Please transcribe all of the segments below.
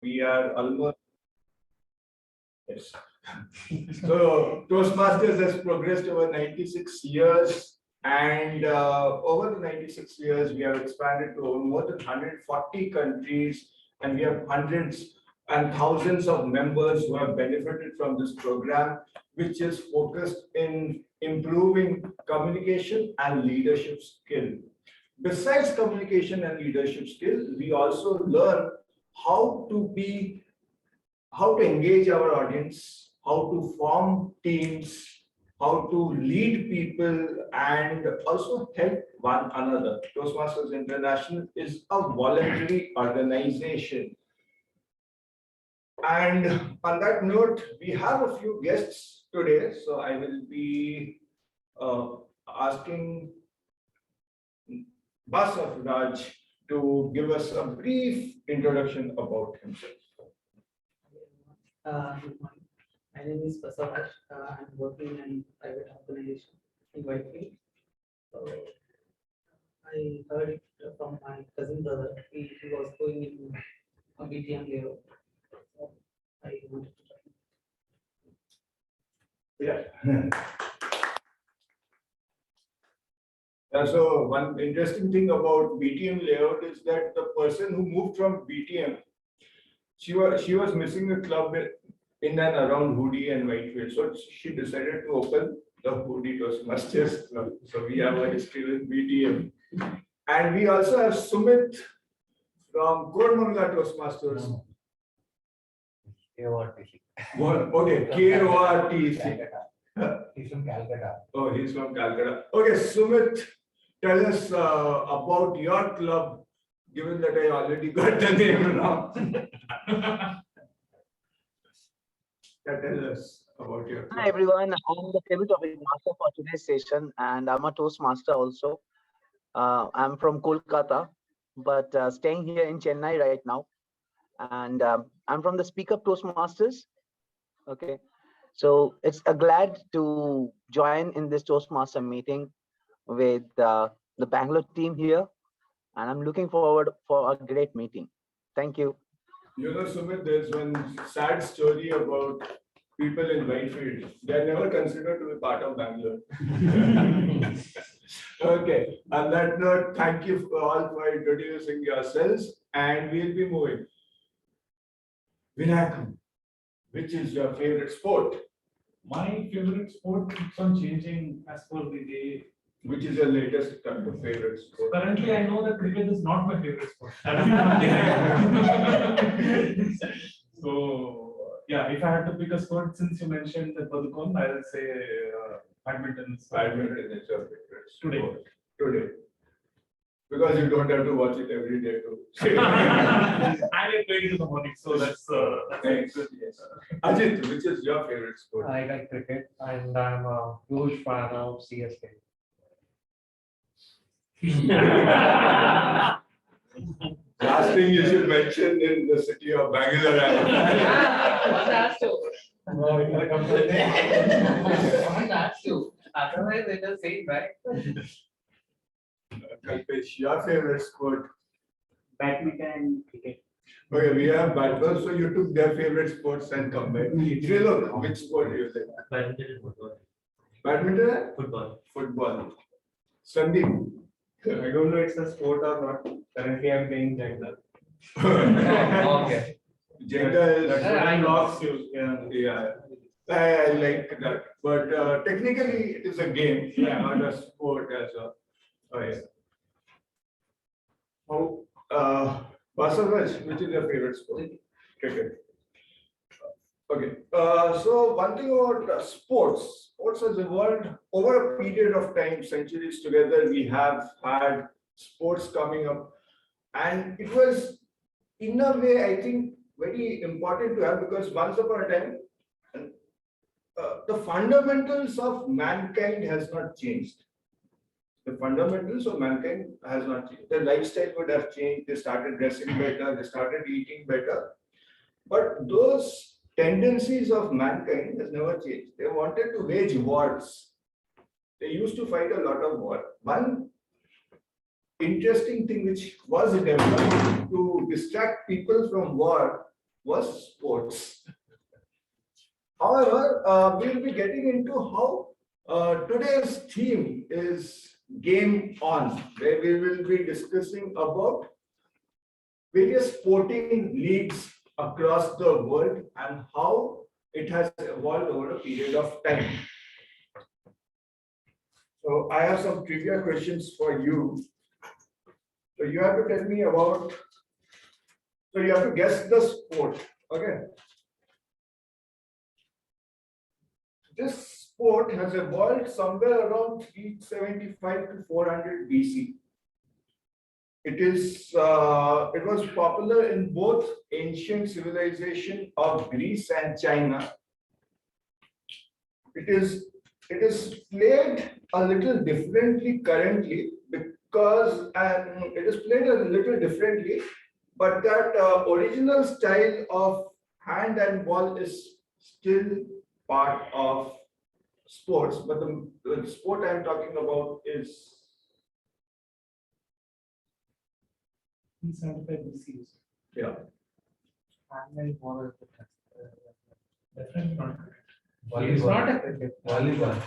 we are almost. Yes. So Toastmasters has progressed over 96 years, and over the 96 years, we have expanded to more than 140 countries, and we have hundreds and thousands of members who have benefited from this program, which is focused in improving communication and leadership skill. Besides communication and leadership skill, we also learn how to engage our audience, how to form teams, how to lead people, and also help one another. Toastmasters International is a voluntary organization. And on that note, we have a few guests today, so I will be asking Basaf Raj to give us a brief introduction about himself. Good morning. My name is Basaraj. I'm working in a private organization in Whitefield. So I heard it from my cousin brother. He was going in a BTM layout. So I wanted to try. Yeah. So one interesting thing about BTM layout is that the person who moved from BTM, she was missing a club in and around Hoodie and Whitefield. So she decided to open the Hoodie Toastmasters Club. So we have a history with BTM. And we also have Sumit from Koramangala Toastmasters. KORTC. Okay, KORTC. He's from Calcutta. Oh, he's from Calcutta. Okay, Sumit, tell us about your club, given that I already got the name wrong. Tell us about your club. Hi everyone, I'm the table topic master for today's session, and I'm a Toastmaster also. I'm from Kolkata, but staying here in Chennai right now. And I'm from the Speak Up Toastmasters. Okay, so it's a glad to join in this Toastmaster meeting with the Bangalore team here, and I'm looking forward for a great meeting. Thank you. You know, Sumit, there's one sad story about people in Whitefield. They are never considered to be part of Bangalore. Okay, on that note, thank you all for introducing yourselves, and we'll be moving. Vinayakam, which is your favorite sport? My favorite sport keeps on changing as per the day. Which is your latest kind of favorite sport? Currently, I know that cricket is not my favorite sport. So, yeah, if I had to pick a sport, since you mentioned the Padukon, I will say badminton. Badminton is your favorite sport. Today. Today. Because you don't have to watch it every day too. I get playing in the morning, so that's Thanks. Yes. Ajit, which is your favorite sport? I like cricket and I'm a huge fan of CSK. Last thing you should mention in the city of Bangalore. One has to. No, you gotta come to the name. One has to. Otherwise, it is same, right? Kalpesh, your favorite sport? Badminton and cricket. Okay, we have badminton, so you took their favorite sports and combined. Trilok, which sport do you like? Badminton and football. Badminton and Football. football. Sandeep. I don't know it's a sport or not. Currently, I'm playing Jenga. Okay. Jenga is. I lost you. Yeah. Yeah, I like that. But technically, it is a game, not a sport as a. Oh, yeah. Oh, Basaraj, which is your favorite sport? Cricket. Okay. So one thing about sports has evolved over a period of time, centuries together. We have had sports coming up, and it was, in a way, I think, very important to have, because once upon a time, the fundamentals of mankind has not changed. The fundamentals of mankind has not changed. Their lifestyle would have changed. They started dressing better. They started eating better. But those tendencies of mankind has never changed. They wanted to wage wars. They used to fight a lot of war. One interesting thing which was developed to distract people from war was sports. However, we'll be getting into how today's theme is Game On, where we will be discussing about various sporting leagues across the world and how it has evolved over a period of time. So I have some trivia questions for you. So you have to tell me about, so you have to guess the sport, okay? This sport has evolved somewhere around 375 to 400 BC. It was popular in both ancient civilization of Greece and China. It is played a little differently currently because it is played a little differently, but that original style of hand and ball is still part of sports. But the sport I'm talking about is 375 BC. yeah. Definitely not correct. Volleyball.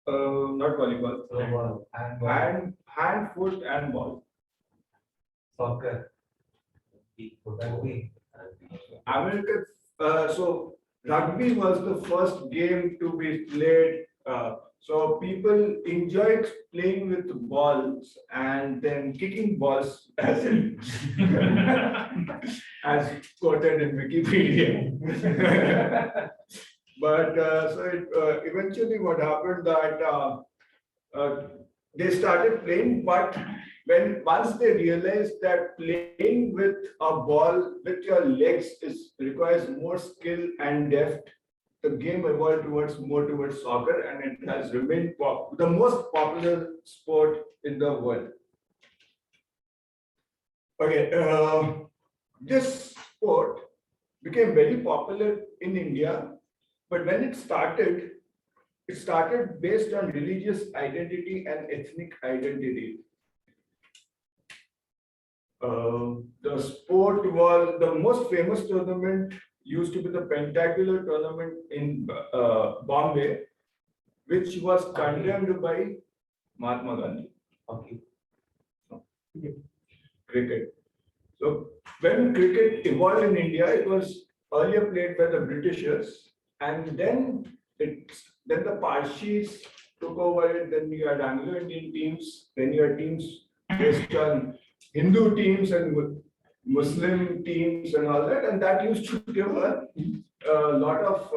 Not volleyball. Volleyball. Hand, foot, and ball. Soccer. Rugby. American. So rugby was the first game to be played. So people enjoyed playing with balls and then kicking balls, as as quoted in Wikipedia. But eventually, what happened that they started playing, but once they realized that playing with a ball with your legs requires more skill and depth, the game evolved more towards soccer, and it has remained the most popular sport in the world. Okay, this sport became very popular in India, but when it started based on religious identity and ethnic identity. The sport was the most famous tournament used to be the Pentacular tournament in Bombay, which was condemned by Mahatma Gandhi. Okay. Cricket. So when cricket evolved in India, it was earlier played by the Britishers, and then the Parsis took over it. Then you had Anglo-Indian teams. Then you had teams based on Hindu teams and Muslim teams and all that, and that used to give a lot of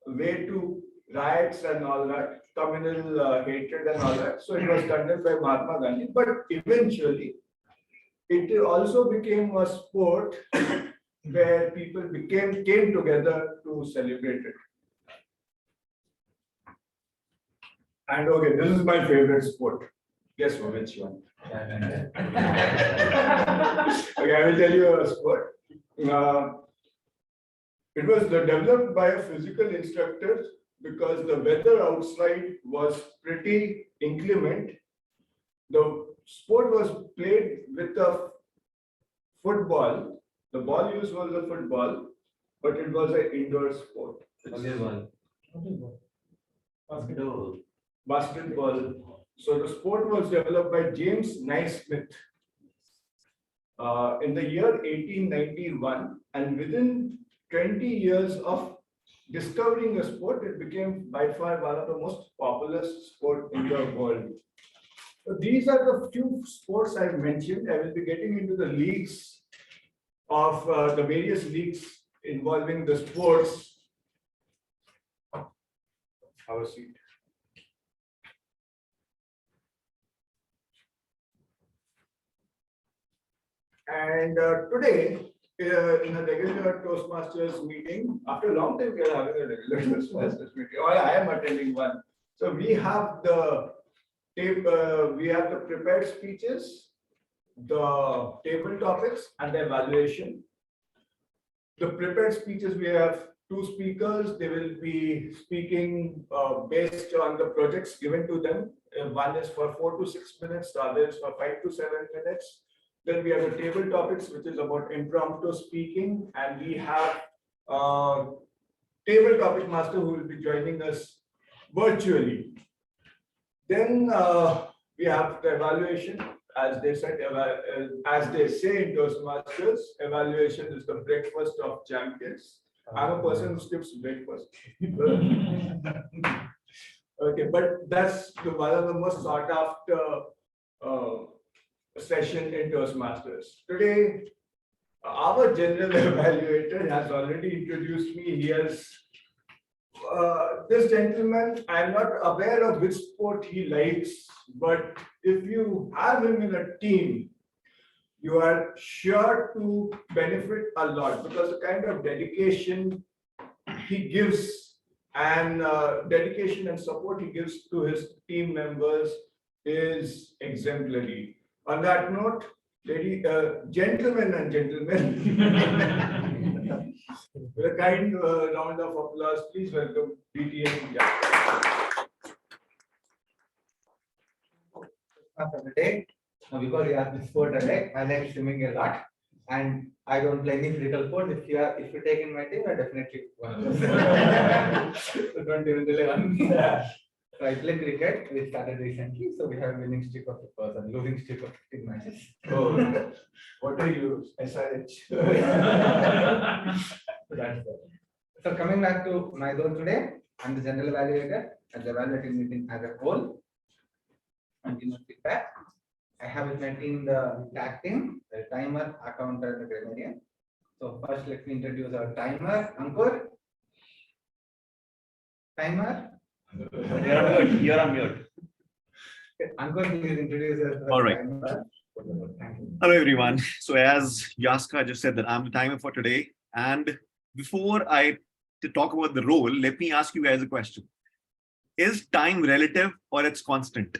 way to riots and all that, communal hatred and all that. So it was condemned by Mahatma Gandhi, but eventually it also became a sport where people came together to celebrate it. And okay, this is my favorite sport. Guess which one? Okay, I will tell you a sport. It was developed by a physical instructor because the weather outside was pretty inclement. The sport was played with a football. The ball used was a football, but it was an indoor sport. Basketball. So the sport was developed by James Naismith in the year 1891, and within 20 years of discovering the sport, it became by far one of the most popular sport in the world. So these are the few sports I've mentioned. I will be getting into the leagues of the various leagues involving the sports. Have a seat. And today, in a regular Toastmasters meeting, after a long time, we are having a regular Toastmasters meeting, or I am attending one. So we have the prepared speeches, the table topics, and the evaluation. The prepared speeches, we have two speakers. They will be speaking based on the projects given to them. One is for 4 to 6 minutes, the other is for 5 to 7 minutes. Then we have the table topics, which is about impromptu speaking, and we have table topic master who will be joining us virtually. Then we have the evaluation, as they said, as they say in Toastmasters, evaluation is the breakfast of champions. I'm a person who skips breakfast. Okay, but that's one of the most sought after session in Toastmasters. Today, our general evaluator has already introduced me. He has this gentleman, I'm not aware of which sport he likes, but if you have him in a team, you are sure to benefit a lot because the kind of dedication he gives and dedication and support he gives to his team members is exemplary. On that note, gentlemen and gentlemen, with a kind round of applause, please welcome BTM. Of the day, because you are this sport, I like swimming a lot, and I don't play any physical sport. If you take in my team, I definitely one. So don't even rely on me. So I play cricket. We started recently, so we have a winning streak of 2%, losing streak of 15 matches. Oh, what are you, SRH? So that's it. So coming back to my role today, I'm the general evaluator at the evaluating meeting as a whole. And give feedback. I have with my team the tag team, the timer, accountant, and the grammarian. So first, let me introduce our timer, Ankur. Timer. You're on mute. Ankur, please introduce yourself. All right. Timer. Thank you. Hello, everyone. So as Yaska just said that I'm the timer for today. And before I talk about the role, let me ask you guys a question. Is time relative or it's constant?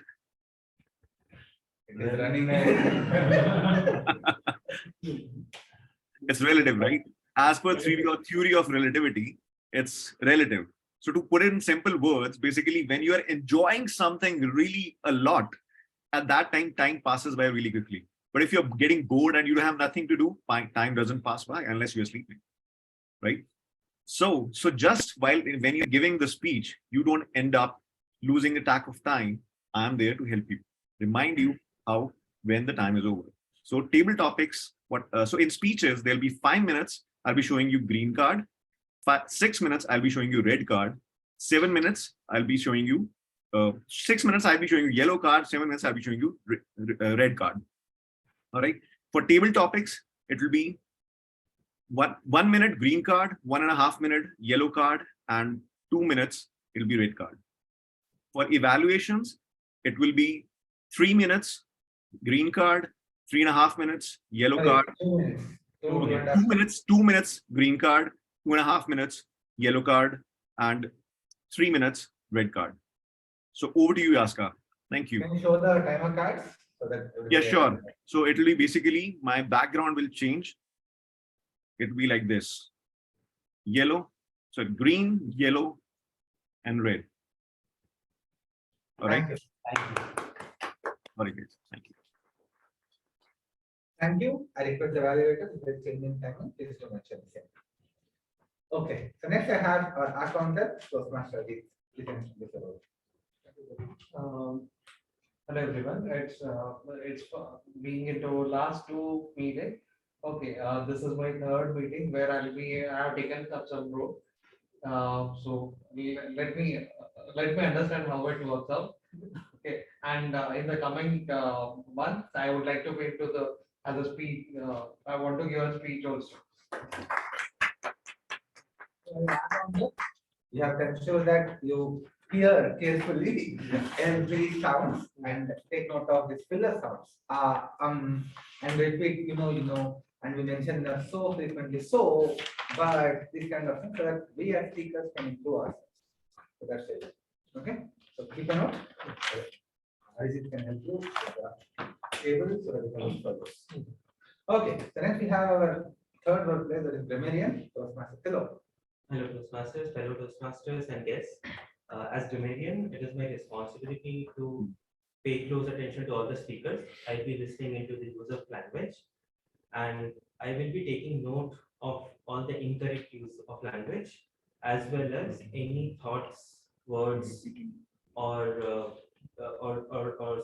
It is running It's relative, right? As per theory of relativity, it's relative. So to put it in simple words, basically, when you are enjoying something really a lot, at that time, time passes by really quickly. But if you're getting bored and you have nothing to do, time doesn't pass by unless you're sleeping, right? So just when you're giving the speech, you don't end up losing a track of time. I'm there to help you, remind you how when the time is over. So table topics. So in speeches there'll be 5 minutes. I'll be showing you green card. 6 minutes I'll be showing you red card. 7 minutes I'll be showing you. 6 minutes I'll be showing you yellow card. 7 minutes I'll be showing you red card. All right. For table topics, it will be 1 minute green card, 1.5 minute yellow card, and 2 minutes it'll be red card. For evaluations, it will be 3 minutes green card, 3.5 minutes yellow card. 2 minutes. Okay, 2 minutes green card, 2.5 minutes yellow card, and 3 minutes red card. So over to you, Yaska. Thank you. Can you show the timer cards so that? Yeah, sure. So it will be basically my background will change. It will be like this: yellow, so green, yellow, and red. All right. Thank you. All right, guys. Thank you. Thank you. I request the evaluators if they're changing time, please do mention the same. Okay, so next I have our accountant, Toastmaster. Please introduce the role. Hello everyone, it's being into last 2 meetings. Okay, this is my third meeting where I have taken up some role. So let me understand how it works out. Okay, and in the coming months, I would like to be into the as a speech. I want to give a speech also. You have to ensure that you hear carefully every sound and take note of these filler sounds. And repeat, and we mention them so frequently, but this kind of thing, so that we as speakers can improve ourselves. So that's it. Okay, so keep a note. Ajit can help you with the table so that we can look for this. Okay, so next we have our third role player, that is grammarian, Toastmaster. Hello. Hello, Toastmasters, fellow Toastmasters, and guests. As grammarian, it is my responsibility to pay close attention to all the speakers. I'll be listening into the use of language, and I will be taking note of all the incorrect use of language, as well as any thoughts, words, or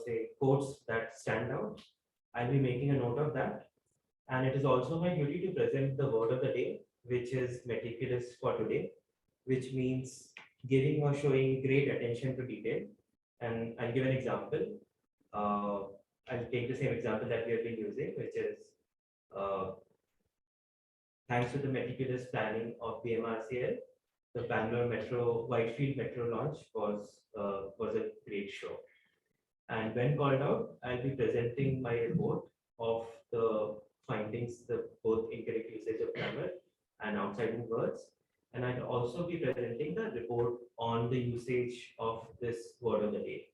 say quotes that stand out. I'll be making a note of that. And it is also my duty to present the word of the day, which is meticulous for today, which means giving or showing great attention to detail. And I'll give an example. I'll take the same example that we have been using, which is uh, thanks to the meticulous planning of BMRCL, the Bangalore Metro Whitefield Metro launch was a great show. And when called out, I'll be presenting my report of the findings, the both incorrect usage of grammar and outsiding words. And I'll also be presenting the report on the usage of this word of the day.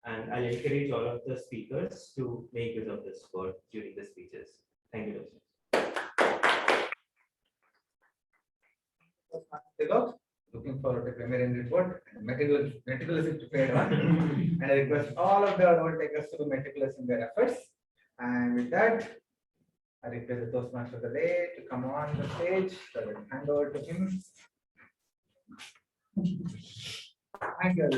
And I'll encourage all of the speakers to make use of this word during the speeches. Thank you, listeners. Looking forward to premiering report, meticulously prepared one. And I request all of the note takers to be meticulous in their efforts. And with that, I request the Toastmaster of the day to come on the stage. So I will hand over to him. Thank you.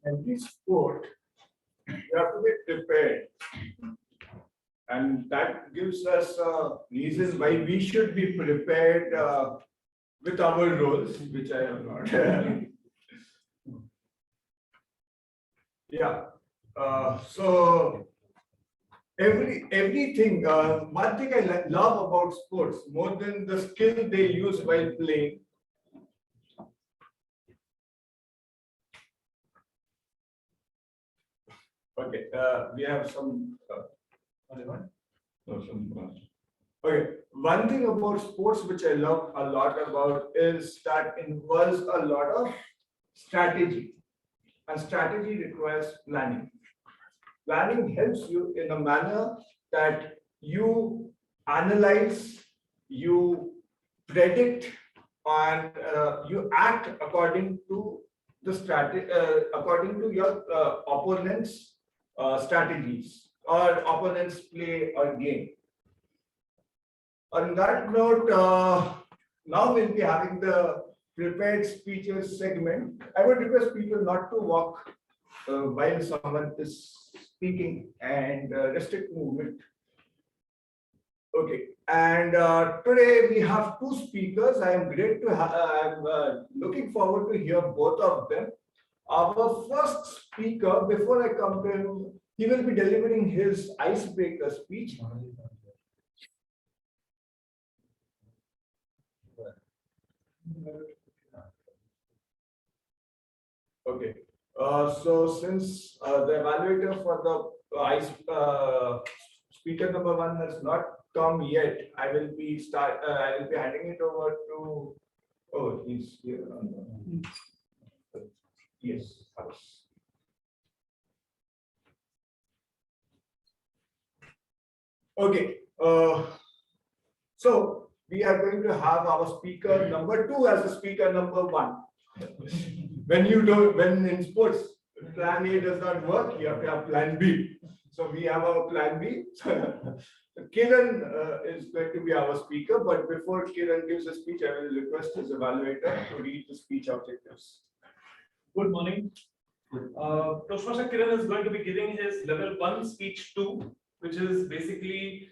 Every sport, you have to be prepared. And that gives us a reason why we should be prepared with our roles, which I am not. Yeah. So everything. One thing I love about sports more than the skill they use while playing. Okay, we have some. Okay, one thing about sports which I love a lot about is that involves a lot of strategy, and strategy requires planning. Planning helps you in a manner that you analyze, you predict, and you act according to the strategy, according to your opponent's strategies or opponent's play or game. On that note, now we'll be having the prepared speeches segment. I would request people not to walk while someone is speaking and restrict movement. Okay, and today we have two speakers. I am great to I'm looking forward to hear both of them. Our first speaker, before I come to him, he will be delivering his icebreaker speech. Okay. So since the evaluator for the speaker number one has not come yet, I will be handing it over to. Oh, he's here. Yes. Okay. So we are going to have our speaker number two as a speaker number one. When in sports, plan A does not work, you have to have plan B. So we have our plan B. Kiran is going to be our speaker, but before Kiran gives a speech, I will request his evaluator to read the speech objectives. Good morning. Toastmaster Kiran is going to be giving his level 1 speech 2, which is basically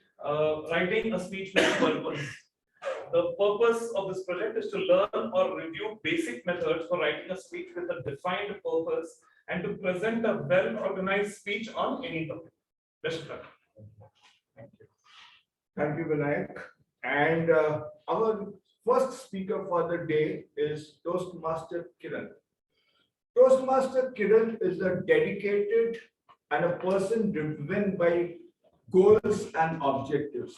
writing a speech with purpose. The purpose of this project is to learn or review basic methods for writing a speech with a defined purpose and to present a well-organized speech on any topic. Best of luck. Thank you. Thank you, Vinayak. And our first speaker for the day is Toastmaster Kiran. Toastmaster Kiran is a dedicated and a person driven by goals and objectives.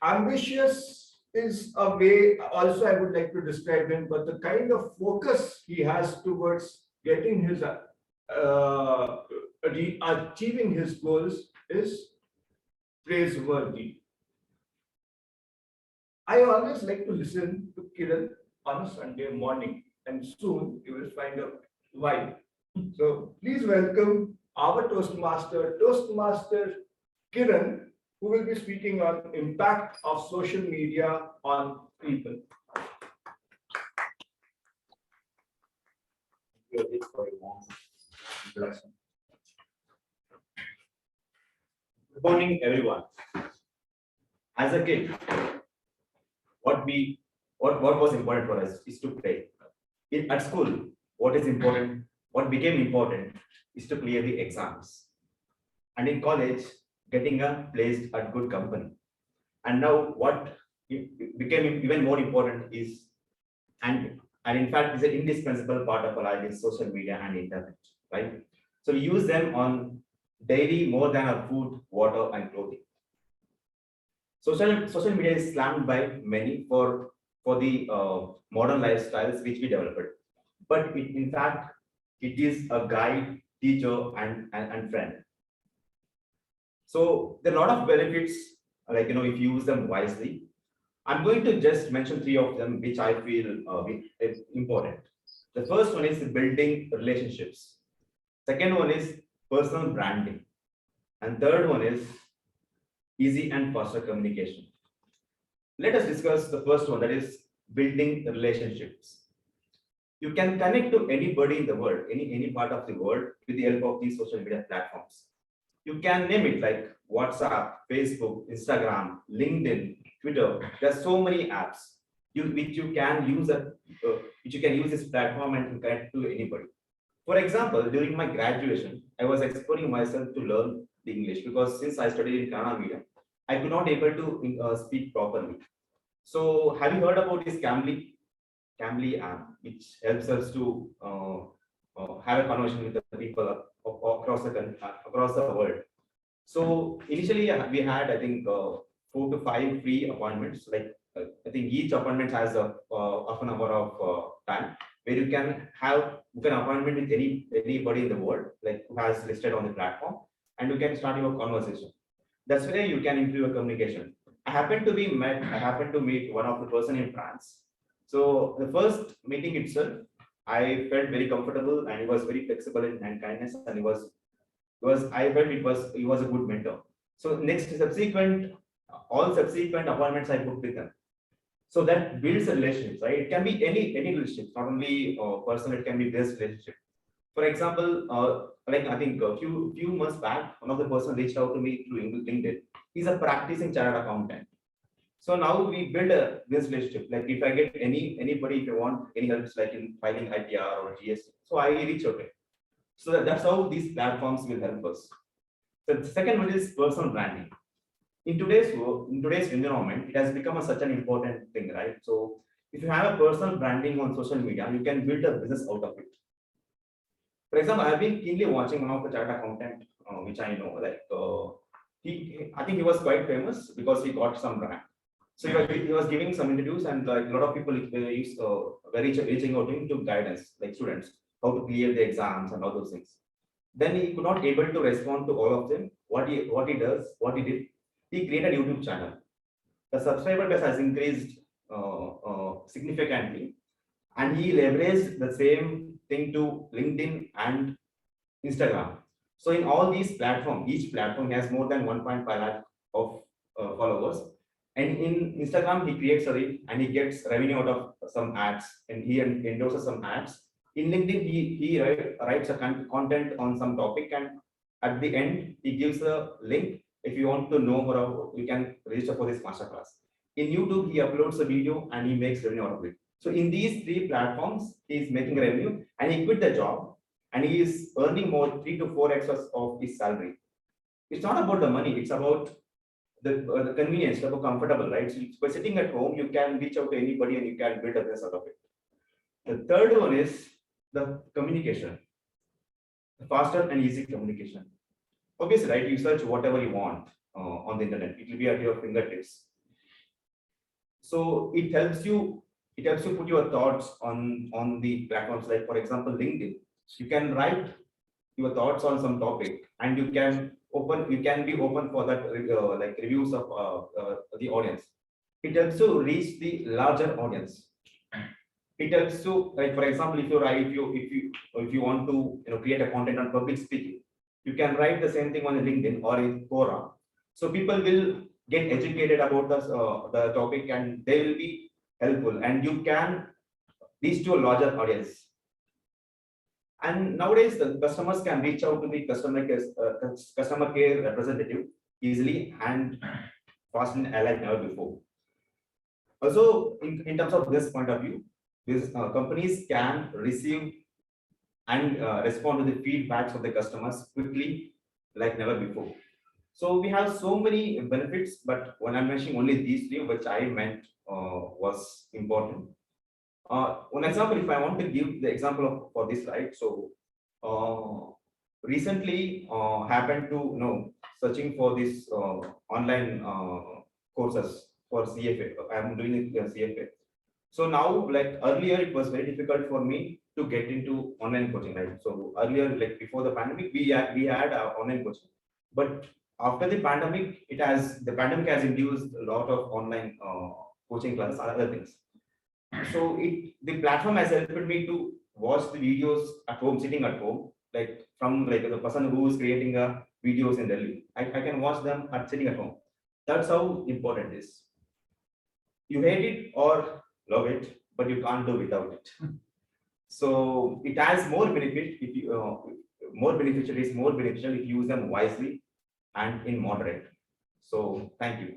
Ambitious is a way also I would like to describe him, but the kind of focus he has towards getting his achieving his goals is praiseworthy. I always like to listen to Kiran on a Sunday morning and soon you will find out why. So please welcome our Toastmaster Kiran, who will be speaking on impact of social media on people. Good morning, everyone. As a kid, what was important for us is to play. At school, what became important is to clear the exams. And in college, getting a place at good company. And now what became even more important is, and in fact is an indispensable part of our life is social media and internet, right? So we use them on daily more than our food, water, and clothing. Social media is slammed by many for the modern lifestyles which we developed. But in fact, it is a guide, teacher, and friend. So there are a lot of benefits, like, if you use them wisely. I'm going to just mention 3 of them, which I feel is important. The first one is building relationships. Second one is personal branding. And third one is easy and faster communication. Let us discuss the first one, that is building relationships. You can connect to anybody in the world, any part of the world, with the help of these social media platforms. You can name it like WhatsApp, Facebook, Instagram, LinkedIn, Twitter. There are so many apps which you can use this platform and connect to anybody. For example, during my graduation, I was exploring myself to learn the English, because since I studied in Kannada medium, I could not able to speak properly. So have you heard about this Cambly app, which helps us to have a conversation with the people across the world? So initially we had, I think, 4 to 5 free appointments. Like I think each appointment has a half an hour of time, where you can book an appointment with anybody in the world, like who has listed on the platform, and you can start your conversation. That's where you can improve your communication. I happened to meet one of the person in France. So the first meeting itself, I felt very comfortable, and he was very flexible and kindness, and he was a good mentor. So all subsequent appointments I booked with him. So that builds a relationship, right? It can be any relationship, not only personal, it can be business relationship. For example, like I think a few months back, one of the person reached out to me through LinkedIn. He's a practicing chartered accountant. So now we build this relationship. Like if I get anybody, if you want any help, like in filing ITR or GST, so I reach out to him. So that's how these platforms will help us. The second one is personal branding. In today's environment, it has become such an important thing, right? So if you have a personal branding on social media, you can build a business out of it. For example, I've been keenly watching one of the chartered accountant, which I know, like I think he was quite famous because he got some brand. So he was giving some interviews, and like a lot of people were reaching out to him to guidance, like students, how to clear the exams and all those things. Then he could not able to respond to all of them. What he did, he created a YouTube channel. The subscriber base has increased significantly, and he leveraged the same thing to LinkedIn and Instagram. So in all these platforms, each platform has more than 1.5 lakh of followers. And in Instagram, he creates a reel and he gets revenue out of some ads, and he endorses some ads. In LinkedIn, he writes a content on some topic, and at the end, he gives a link. If you want to know more, you can register for this masterclass. In YouTube, he uploads a video and he makes revenue out of it. So in these 3 platforms, he is making revenue, and he quit the job, and he is earning more 3 to 4x of his salary. It's not about the money; it's about the convenience, about comfortable, right? So by sitting at home, you can reach out to anybody and you can build a business out of it. The third one is the communication, the faster and easy communication. Obviously, right? You search whatever you want on the internet; it will be at your fingertips. So it helps you put your thoughts on the platforms, like for example, LinkedIn. You can write your thoughts on some topic, and you can be open for that like reviews of the audience. It helps to reach the larger audience. it helps to, like, for example, if you want to, create a content on public speaking, you can write the same thing on LinkedIn or in Quora. So people will get educated about the topic and they will be helpful, and you can reach to a larger audience. And nowadays, the customers can reach out to the customer care representative easily and fast and like never before. Also, in terms of this point of view, these companies can receive and respond to the feedbacks of the customers quickly like never before. So we have so many benefits, but when I'm mentioning only these three, which I meant was important. One example, if I want to give the example of for this, right? So recently happened to searching for this online courses for CFA. I'm doing it CFA. So now, like earlier, it was very difficult for me to get into online coaching, right? So earlier, like before the pandemic, we had online coaching, but after the pandemic, the pandemic has induced a lot of online coaching classes, other things. So the platform has helped me to watch the videos at home, sitting at home, like from like the person who is creating videos in Delhi. I can watch them at sitting at home. That's how important it is. You hate it or love it, but you can't do without it. So it has more benefit if you more beneficial if you use them wisely and in moderate. So thank you.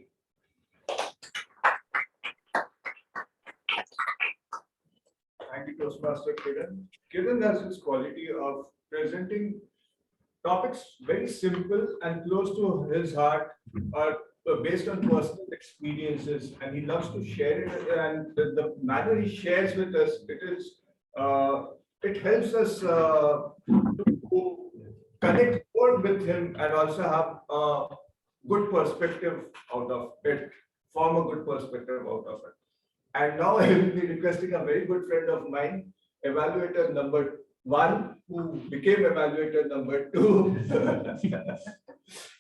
Thank you, Toastmaster Kiran. Kiran has this quality of presenting topics very simple and close to his heart, based on personal experiences, and he loves to share it. And the manner he shares with us, it helps us to connect more with him and also have a good perspective out of it, form a good perspective out of it. And now I will be requesting a very good friend of mine, evaluator number 1, who became evaluator number 2.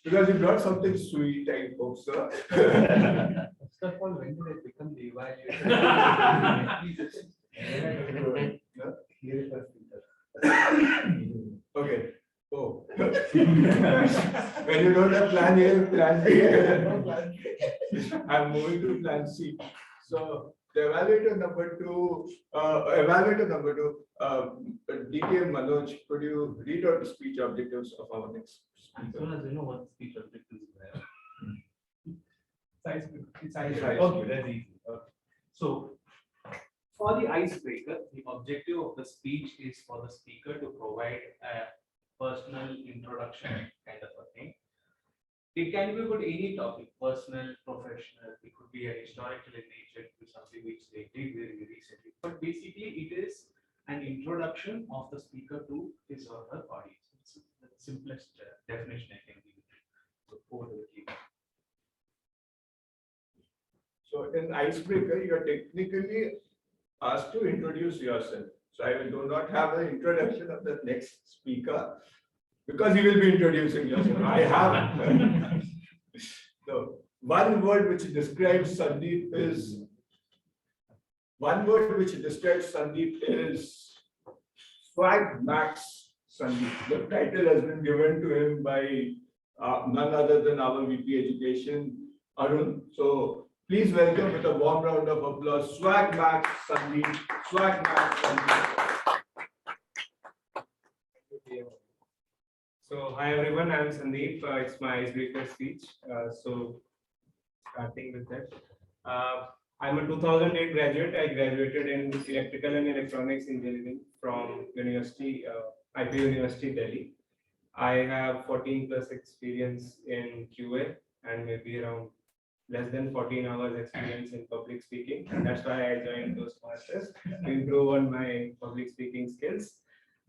Because you brought something sweet, I hope so. First of all, when did I become the evaluator? Okay. Oh. When you don't have plan A, plan B. I'm moving to plan C. So the evaluator number 2, DK Manoj, could you read out the speech objectives of our next As speaker? soon as you know what speech objectives were. It's Okay, that's easy. Okay. So, for the icebreaker, the objective of the speech is for the speaker to provide a personal introduction kind of a thing. It can be about any topic, personal, professional. It could be a historical in nature, to something which they did very recently. But basically, it is an introduction of the speaker to his or her audience. It's the simplest definition I can give. So, over to the keyboard. So in icebreaker, you are technically asked to introduce yourself. So I do not have an introduction of the next speaker because he will be introducing yourself. I have. So one word which describes Sandeep is Swag Max Sandeep. The title has been given to him by none other than our VP Education, Arun. So please welcome with a warm round of applause, Swag Max Sandeep. Swag Max Sandeep. So hi everyone, I'm Sandeep. It's my icebreaker speech. So starting with that, I'm a 2008 graduate. I graduated in electrical and electronics engineering from University, IP University, Delhi. I have 14 plus experience in QA and maybe around less than 14 hours experience in public speaking. And that's why I joined Toastmasters to improve on my public speaking skills.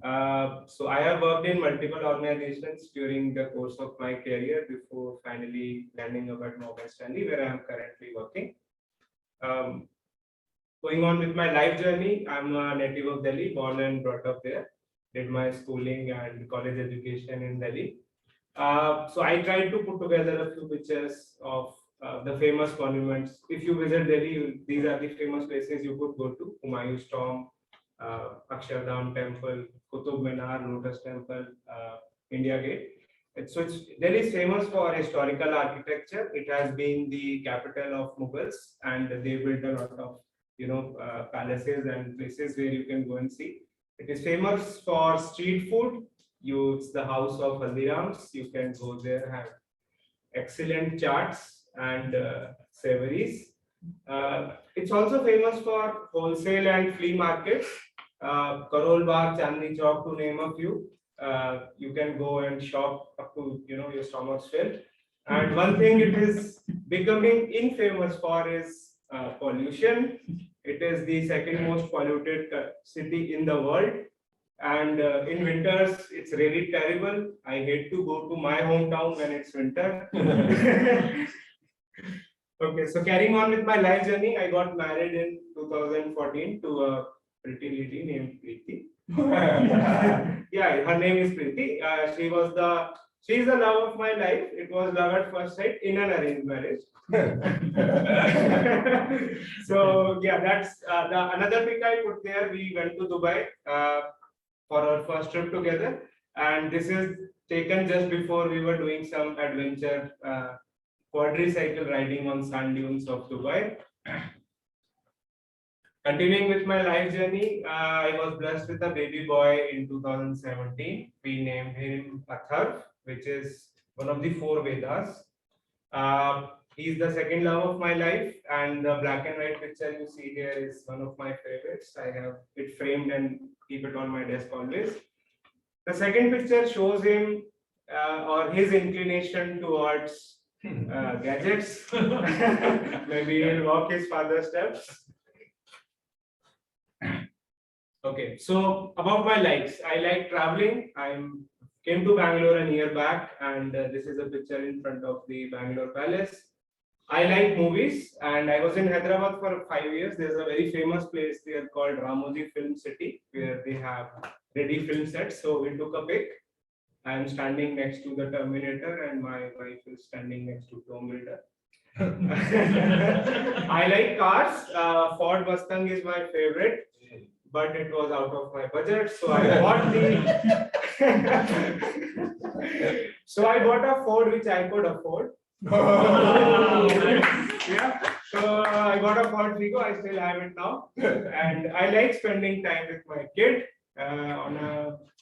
So I have worked in multiple organizations during the course of my career before finally landing up at Morgan Stanley, where I am currently working. Going on with my life journey, I'm a native of Delhi, born and brought up there. Did my schooling and college education in Delhi. So I tried to put together a few pictures of the famous monuments. If you visit Delhi, these are the famous places you could go to: Humayun's Tomb, Akshardham Temple, Qutub Minar, Lotus Temple, India Gate. Delhi is famous for historical architecture. It has been the capital of Mughals, and they built a lot of palaces and places where you can go and see. It is famous for street food. It's the house of Haldiram's. You can go there, have excellent charts and savories. It's also famous for wholesale and flea markets. Karol Bagh, Chandni Chowk, to name a few. You can go and shop up to your stomach's fill. And one thing it is becoming infamous for is pollution. It is the second most polluted city in the world. And in winters, it's really terrible. I hate to go to my hometown when it's winter. Okay, so carrying on with my life journey, I got married in 2014 to a pretty lady named Preeti. Yeah, her name is Preeti. She's the love of my life. It was love at first sight in an arranged marriage. So yeah, that's another pic I put there. We went to Dubai for our first trip together, and this is taken just before we were doing some adventure quadricycle riding on sand dunes of Dubai. Continuing with my life journey, I was blessed with a baby boy in 2017. We named him Atharv, which is one of the 4 Vedas. He's the second love of my life, and the black and white picture you see here is one of my favorites. I have it framed and keep it on my desk always. The second picture shows him or his inclination towards gadgets. Maybe he'll walk his father's steps. Okay, so about my likes, I like traveling. I came to Bangalore a year back, and this is a picture in front of the Bangalore Palace. I like movies, and I was in Hyderabad for 5 years. There's a very famous place there called Ramoji Film City, where they have ready film sets. So we took a pic. I'm standing next to the Terminator, and my wife is standing next to Tomb Raider. I like cars. Ford Mustang is my favorite, but it was out of my budget, so I bought I bought a Ford which I could afford. Yeah, so I got a Ford Figo. I still have it now, and I like spending time with my kid.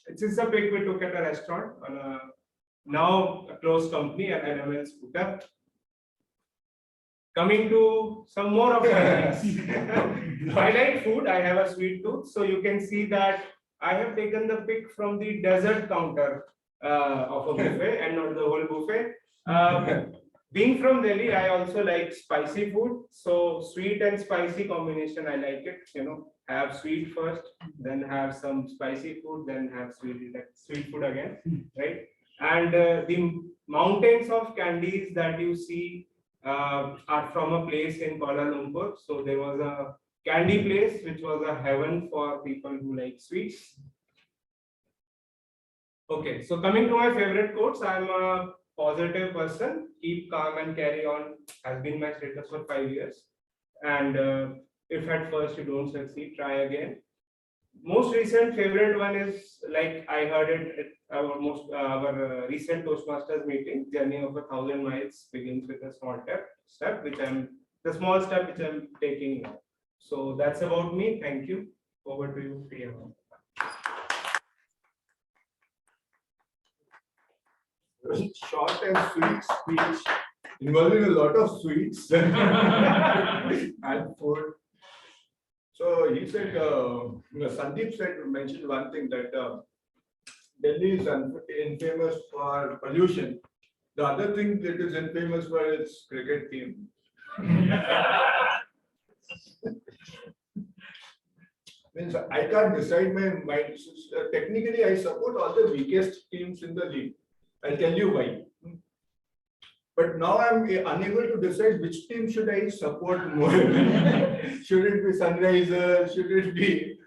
This is a pic we took at a restaurant on a now a closed company, an NML scooter. Coming to some more of my things. I like food. I have a sweet tooth, so you can see that I have taken the pic from the dessert counter of a buffet and not the whole buffet. Being from Delhi, I also like spicy food. So sweet and spicy combination, I like it. Have sweet first, then have some spicy food, then have sweet food again, right? And the mountains of candies that you see are from a place in Kuala Lumpur. So there was a candy place which was a heaven for people who like sweets. Okay, so coming to my favorite quotes, I'm a positive person. Keep calm and carry on has been my status for 5 years. And if at first you don't succeed, try again. Most recent favorite one is, like I heard it at our recent Toastmasters meeting. Journey of 1,000 miles begins with a small step, which I'm taking now. So that's about me. Thank you. Over to you, Priya. Short and sweet speech involving a lot of sweets and food. So he said, Sandeep mentioned one thing, that Delhi is infamous for pollution. The other thing that is infamous for its cricket team. Means I can't decide my mind. Technically, I support all the weakest teams in the league. I'll tell you why. But now I'm unable to decide which team should I support more. Should it be Sunrisers? Should it be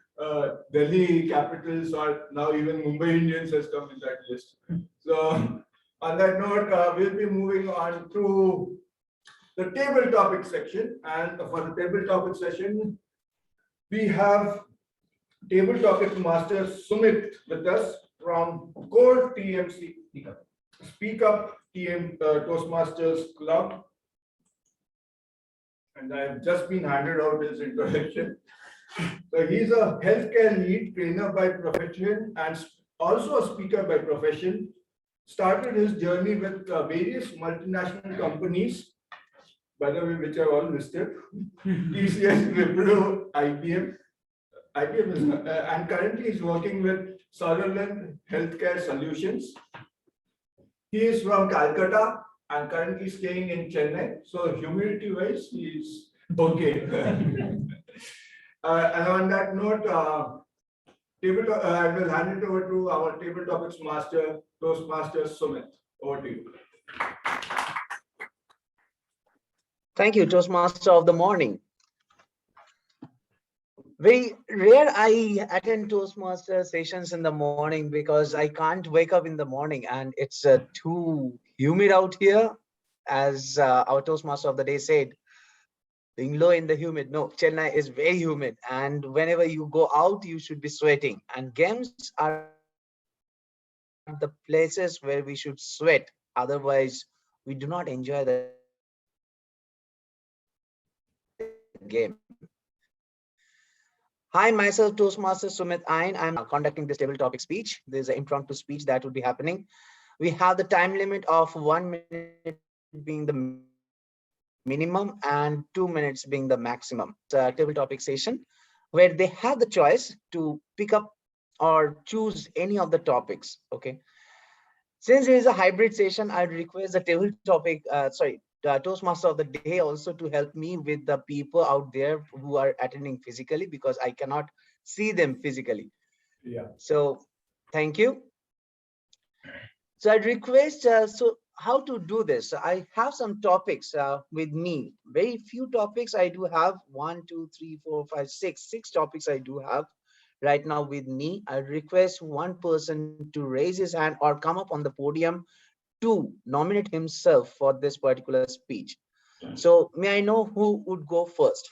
Delhi Capitals, or now even Mumbai Indians has come in that list? So on that note, we'll be moving on to the table topic section. And for the table topic session, we have table topic master Sumit with us from Core TMC. Speak Up TM Toastmasters Club. And I've just been handed out his introduction. So he's a healthcare lead trainer by profession and also a speaker by profession. Started his journey with various multinational companies, by the way, which are all listed. TCS, Wipro, IBM. IBM is, and currently he's working with Sutherland Healthcare Solutions. He is from Calcutta and currently staying in Chennai. So humidity wise, he's okay. And on that note, I will hand it over to our table topics master, Toastmaster Sumit. Over to you. Thank you, Toastmaster of the morning. Very rare I attend Toastmaster sessions in the morning because I can't wake up in the morning and it's too humid out here. As our Toastmaster of the day said, being low in the humid. No, Chennai is very humid, and whenever you go out, you should be sweating. And games are the places where we should sweat. Otherwise, we do not enjoy the game. Hi, myself, Toastmaster Sumit Ain. I'm conducting this table topic speech. There's an impromptu speech that will be happening. We have the time limit of 1 minute being the minimum and 2 minutes being the maximum. It's a table topic session where they have the choice to pick up or choose any of the topics. Okay. Since it is a hybrid session, I request the table topic, Toastmaster of the day also to help me with the people out there who are attending physically because I cannot see them physically. Yeah. So thank you. So I request, how to do this? I have some topics with me. Very few topics I do have. 1, 2, 3, 4, 5, 6. 6 topics I do have right now with me. I request one person to raise his hand or come up on the podium to nominate himself for this particular speech. So may I know who would go first?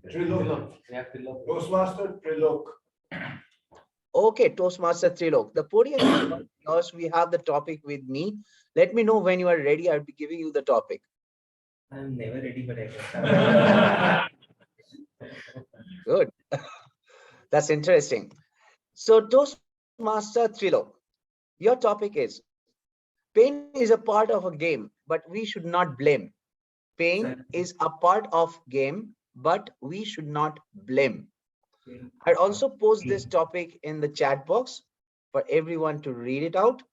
Trilok. Toastmaster Trilok. Okay, Toastmaster Trilok. The podium is yours. We have the topic with me. Let me know when you are ready. I'll be giving you the topic. I'm never ready, but I can. Good. That's interesting. So Toastmaster Trilok, your topic is pain is a part of a game, but we should not blame. Pain is a part of game, but we should not blame. I'd also post this topic in the chat box for everyone to read it out.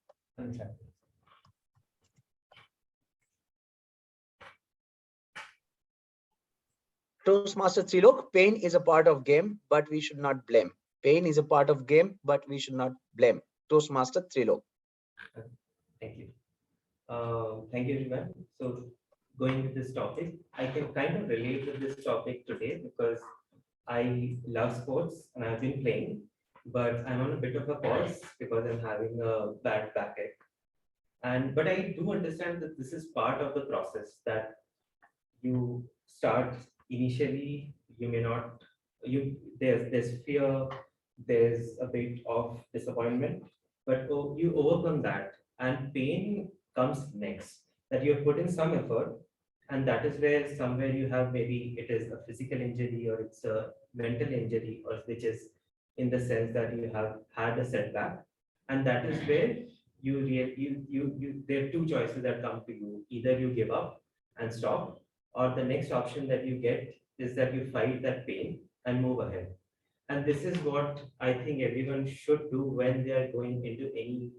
Toastmaster Trilok, pain is a part of game, but we should not blame. Pain is a part of game, but we should not blame. Toastmaster Trilok. Thank you. Thank you, everyone. So going with this topic, I can kind of relate with this topic today because I love sports and I've been playing, but I'm on a bit of a pause because I'm having a bad backache. But I do understand that this is part of the process that you start initially. You may not. There's fear. There's a bit of disappointment, but you overcome that, and pain comes next. That you have put in some effort. And that is where somewhere you have maybe it is a physical injury or it's a mental injury, or which is in the sense that you have had a setback. And that is where there are two choices that come to you. Either you give up and stop, or the next option that you get is that you fight that pain and move ahead. And this is what I think everyone should do when they are going into any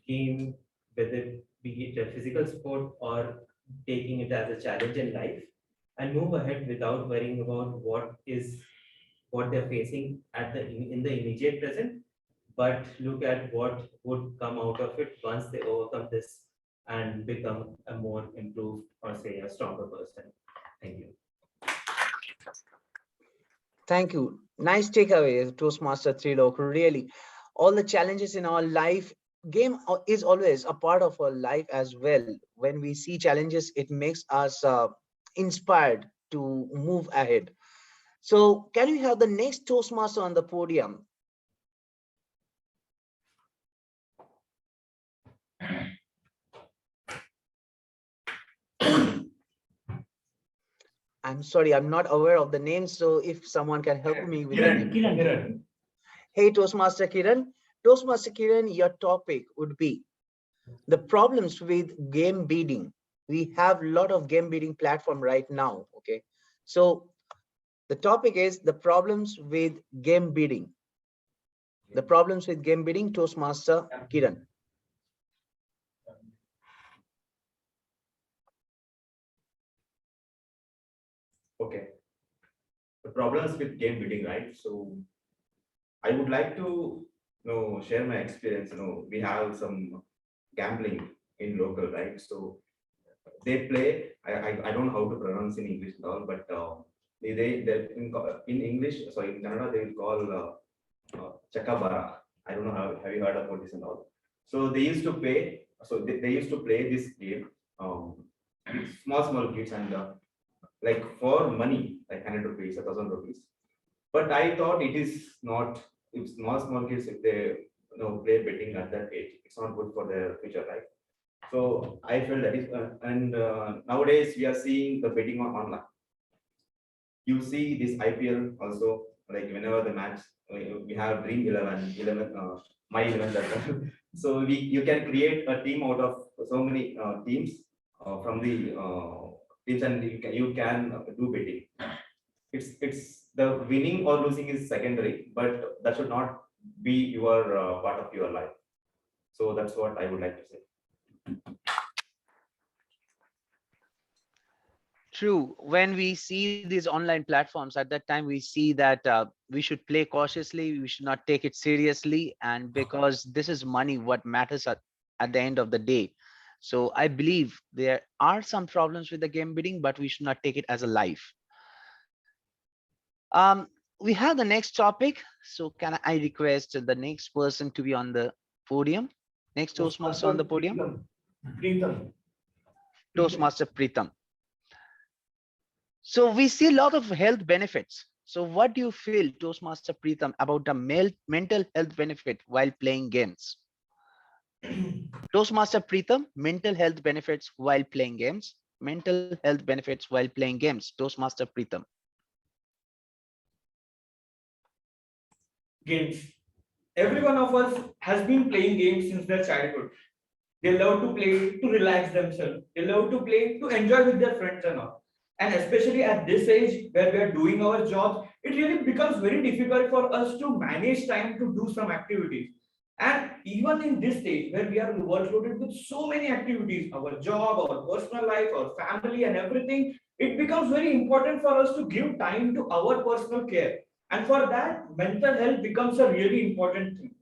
game, whether it be it a physical sport or taking it as a challenge in life, and move ahead without worrying about what they're facing in the immediate present, but look at what would come out of it once they overcome this and become a more improved or say a stronger person. Thank you. Thank you. Nice takeaway, Toastmaster Trilok. Really, all the challenges in our life game is always a part of our life as well. When we see challenges, it makes us inspired to move ahead. So can we have the next Toastmaster on the podium? I'm sorry, I'm not aware of the name. So if someone can help me with the name. Kiran. Hey, Toastmaster Kiran. Toastmaster Kiran, your topic would be the problems with game bidding. We have a lot of game bidding platform right now. Okay. So the topic is the problems with game bidding. The problems with game bidding, Toastmaster Kiran. Okay. The problems with game bidding, right? So I would like to share my experience. We have some gambling in local, right? So they play. I don't know how to pronounce in English and all, but they in English, sorry, in Kannada they will call Chakabara. I don't know how have you heard about this and all. So they used to pay. So they used to play this game with small kids and like for money, like 100 rupees, 1,000 rupees. But I thought it is not, if small kids, if they play betting at that age, it's not good for their future, right? So I felt that is, and nowadays we are seeing the betting on online. You see this IPL also, like whenever the match, we have Dream 11, 11, my 11. So you can create a team out of so many teams from the teams, and you can do betting. It's the winning or losing is secondary, but that should not be your part of your life. So that's what I would like to say. True. When we see these online platforms, at that time we see that we should play cautiously. We should not take it seriously, and because this is money, what matters at the end of the day. So I believe there are some problems with the game bidding, but we should not take it as a life. We have the next topic. So can I request the next person to be on the podium? Next Toastmaster on the podium, Preetham. Toastmaster Pritam. So we see a lot of health benefits. So what do you feel, Toastmaster Pritam, about the mental health benefit while playing games? Toastmaster Pritam, mental health benefits while playing games. Mental health benefits while playing games. Toastmaster Pritam. Games. Every one of us has been playing games since their childhood. They love to play to relax themselves. They love to play to enjoy with their friends and all. And especially at this age where we are doing our jobs, it really becomes very difficult for us to manage time to do some activities. And even in this stage where we are overloaded with so many activities, our job, our personal life, our family, and everything, it becomes very important for us to give time to our personal care. And for that, mental health becomes a really important thing.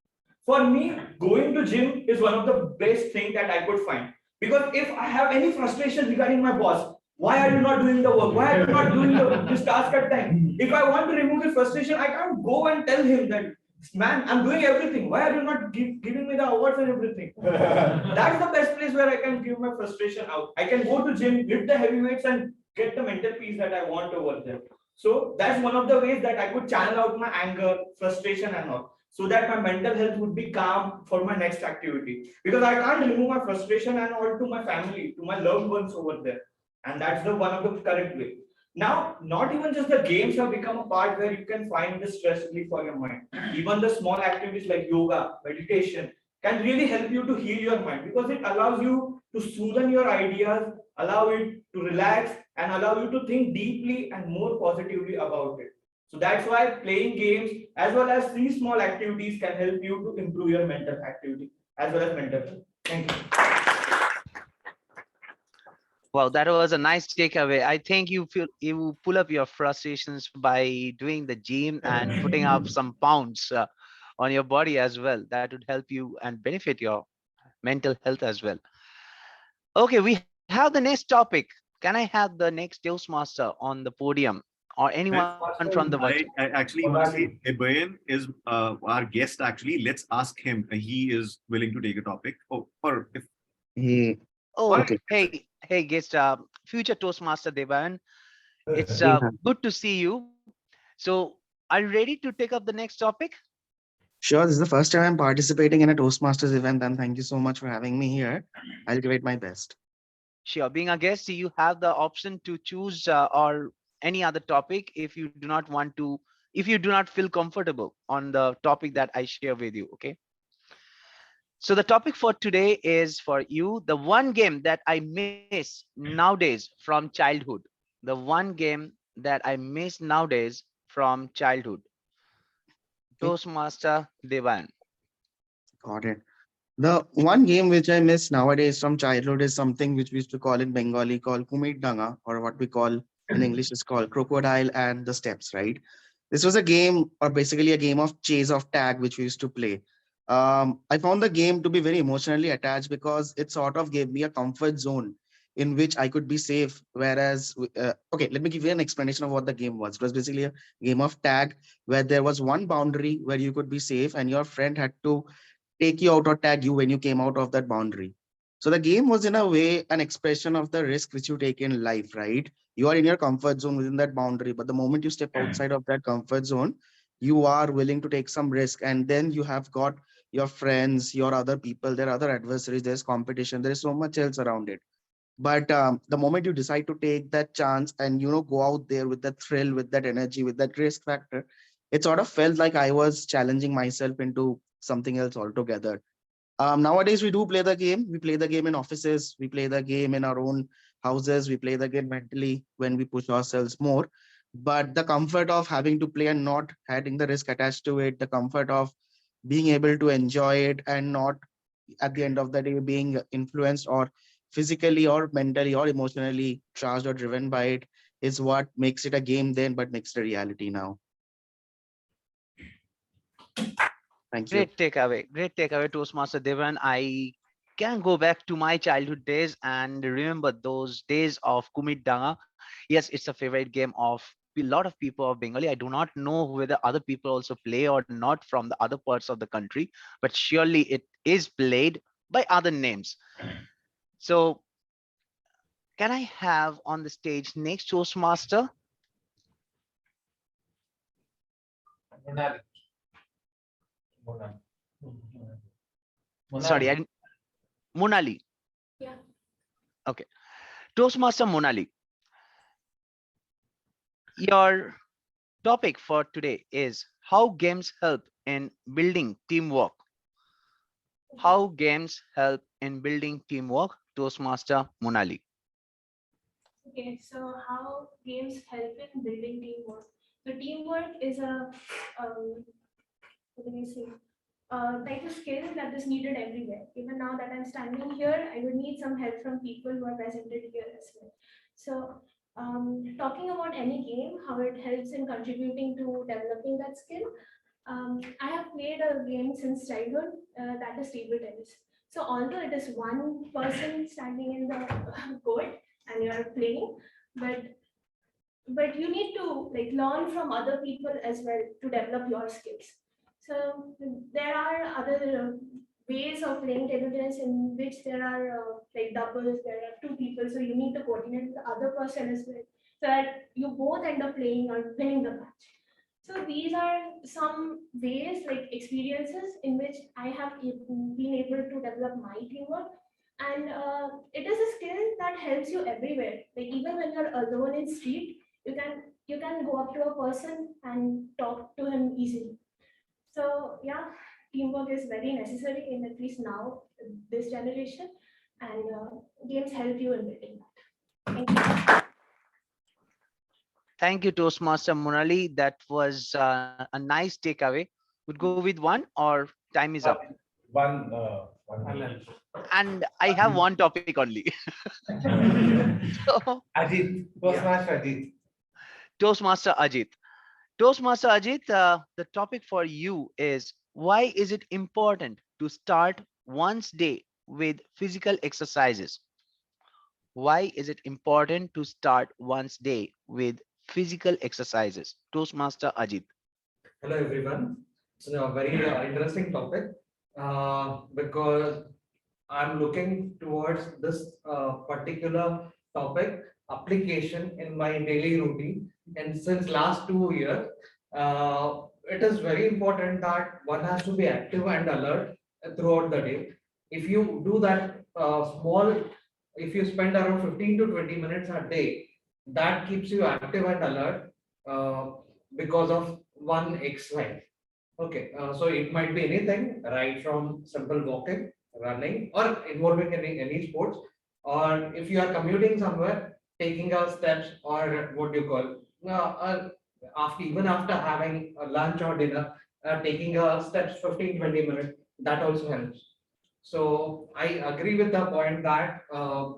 For me, going to gym is one of the best thing that I could find. Because if I have any frustration regarding my boss, why are you not doing the work? Why are you not doing this task at time? If I want to remove the frustration, I can't go and tell him that, man, I'm doing everything. Why are you not giving me the awards and everything? That's the best place where I can give my frustration out. I can go to gym, lift the heavy weights, and get the mental peace that I want over there. So that's one of the ways that I could channel out my anger, frustration, and all, so that my mental health would be calm for my next activity. Because I can't remove my frustration and all to my family, to my loved ones over there. And that's the one of the correct way. Now, not even just the games have become a part where you can find the stress relief for your mind. Even the small activities like yoga, meditation can really help you to heal your mind, because it allows you to soothe your ideas, allow it to relax, and allow you to think deeply and more positively about it. So that's why playing games as well as these small activities can help you to improve your mental activity as well as mental health. Thank you. Wow, that was a nice takeaway. I think you pull up your frustrations by doing the gym and putting up some pounds on your body as well. That would help you and benefit your mental health as well. Okay, we have the next topic. Can I have the next Toastmaster on the podium or anyone from the virtual. I actually want to say Ibayan is our guest actually. Let's ask him. He is willing to take a topic. Oh, or if Oh, okay. hey, guest, future Toastmaster Devan. It's Yeah, good to see you. So, are you ready to take up the next topic? sure. This is the first time I'm participating in a Toastmasters event, and thank you so much for having me here. I'll give it my best. Sure. Being a guest, you have the option to choose or any other topic if you do not want to, if you do not feel comfortable on the topic that I share with you. Okay. So the topic for today is for you, the one game that I miss nowadays from childhood. The one game that I miss nowadays from childhood. Okay, Toastmaster Devan. got it. The one game which I miss nowadays from childhood is something which we used to call in Bengali called Kumit Danga, or what we call in English is called Crocodile and the Steps, right? This was a game, or basically a game of chase of tag, which we used to play. I found the game to be very emotionally attached because it sort of gave me a comfort zone in which I could be safe. Whereas, okay, let me give you an explanation of what the game was. It was basically a game of tag where there was one boundary where you could be safe and your friend had to take you out or tag you when you came out of that boundary. So the game was in a way an expression of the risk which you take in life, right? You are in your comfort zone within that boundary, but the moment you step outside of that comfort zone, you are willing to take some risk. And then you have got your friends, your other people, there are other adversaries, there's competition, there is so much else around it. But the moment you decide to take that chance and go out there with that thrill, with that energy, with that risk factor, it sort of felt like I was challenging myself into something else altogether. Nowadays we do play the game. We play the game in offices, we play the game in our own houses, we play the game mentally when we push ourselves more. But the comfort of having to play and not having the risk attached to it, the comfort of being able to enjoy it and not at the end of the day being influenced or physically or mentally or emotionally charged or driven by it, is what makes it a game then but makes it a reality now. Thank you. Great takeaway, Toastmaster Devan. I can go back to my childhood days and remember those days of Kumit Danga. Yes, it's a favorite game of a lot of people of Bengali. I do not know whether other people also play or not from the other parts of the country, but surely it is played by other names. So, can I have on the stage next Toastmaster? Monali. Sorry, I didn't. Monali. Yeah. Okay. Toastmaster Monali. Your topic for today is how games help in building teamwork. How games help in building teamwork, Toastmaster Monali. Okay, so how games help in building teamwork. So teamwork is a what do we say? Type of skill that is needed everywhere. Even now that I'm standing here, I would need some help from people who are presented here as well. So talking about any game, how it helps in contributing to developing that skill. I have played a game since childhood, that is table tennis. So although it is one person standing in the court and you are playing, but you need to like learn from other people as well to develop your skills. So there are other ways of playing table tennis in which there are like doubles, there are two people, so you need to coordinate with the other person as well, so that you both end up playing or winning the match. So these are some ways, like experiences in which I have been able to develop my teamwork. And it is a skill that helps you everywhere. Like even when you're alone in street, you can go up to a person and talk to him easily. So yeah, teamwork is very necessary in at least now this generation, and games help you in building that. Thank you. Thank you, Toastmaster Monali. That was a nice takeaway. Would go with one or time is up? One. And I have one topic only. So, Ajit, Toastmaster Ajit. Toastmaster Ajit. Toastmaster Ajit, the topic for you is why is it important to start one's day with physical exercises? Why is it important to start one's day with physical exercises. Toastmaster Ajit. Hello, everyone. It's a very interesting topic because I'm looking towards this particular topic application in my daily routine. And since last 2 years, it is very important that one has to be active and alert throughout the day. If you do that if you spend around 15 to 20 minutes a day, that keeps you active and alert because of one exercise. Okay, so it might be anything, right from simple walking, running, or involving any sports, or if you are commuting somewhere, taking a steps, or what do you call, after even after having a lunch or dinner, taking a steps 15-20 minutes, that also helps. So I agree with the point that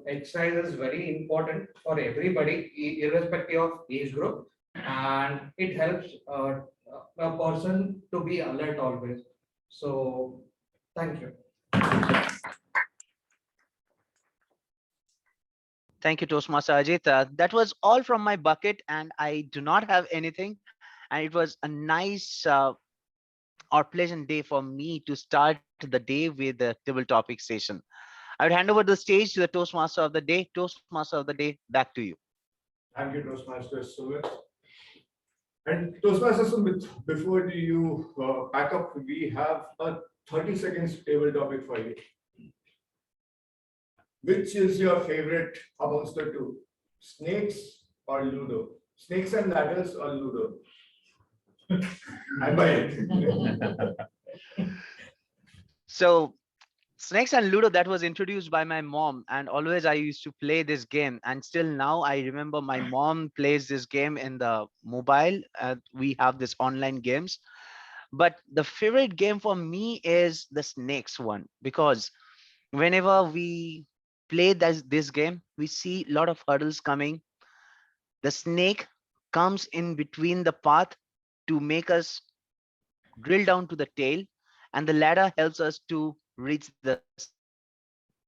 exercise is very important for everybody, irrespective of age group, and it helps a person to be alert always. So thank you. Thank you, Toastmaster Ajit. That was all from my bucket, and I do not have anything. And it was a nice or pleasant day for me to start the day with the table topic session. I would hand over the stage to the Toastmaster of the day. Toastmaster of the day, back to you. Thank you, Toastmaster Sumit. And Toastmaster Sumit, before you pack up, we have a 30 seconds table topic for you. Which is your favorite amongst the two? Snakes or Ludo? Snakes and ladders or Ludo? I buy it. So, Snakes and Ludo, that was introduced by my mom, and always I used to play this game, and still now I remember my mom plays this game in the mobile, and we have this online games. But the favorite game for me is the Snakes one, because whenever we play this game, we see a lot of hurdles coming. The snake comes in between the path to make us drill down to the tail, and the ladder helps us to reach the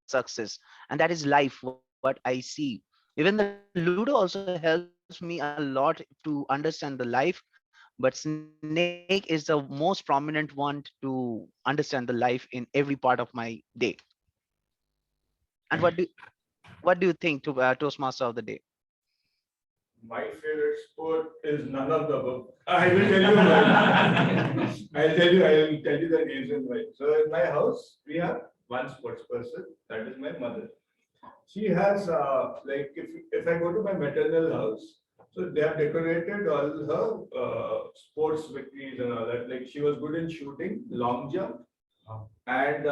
success. And that is life, what I see. Even the Ludo also helps me a lot to understand the life, but snake is the most prominent one to understand the life in every part of my day. And what do you think, to Toastmaster of the day? My favorite sport is none of the above. I will tell you why. I will tell you the reason why. So in my house, we have one sports person, that is my mother. She has like if I go to my maternal house, so they have decorated all her sports victories and all that. Like she was good in shooting, long jump, and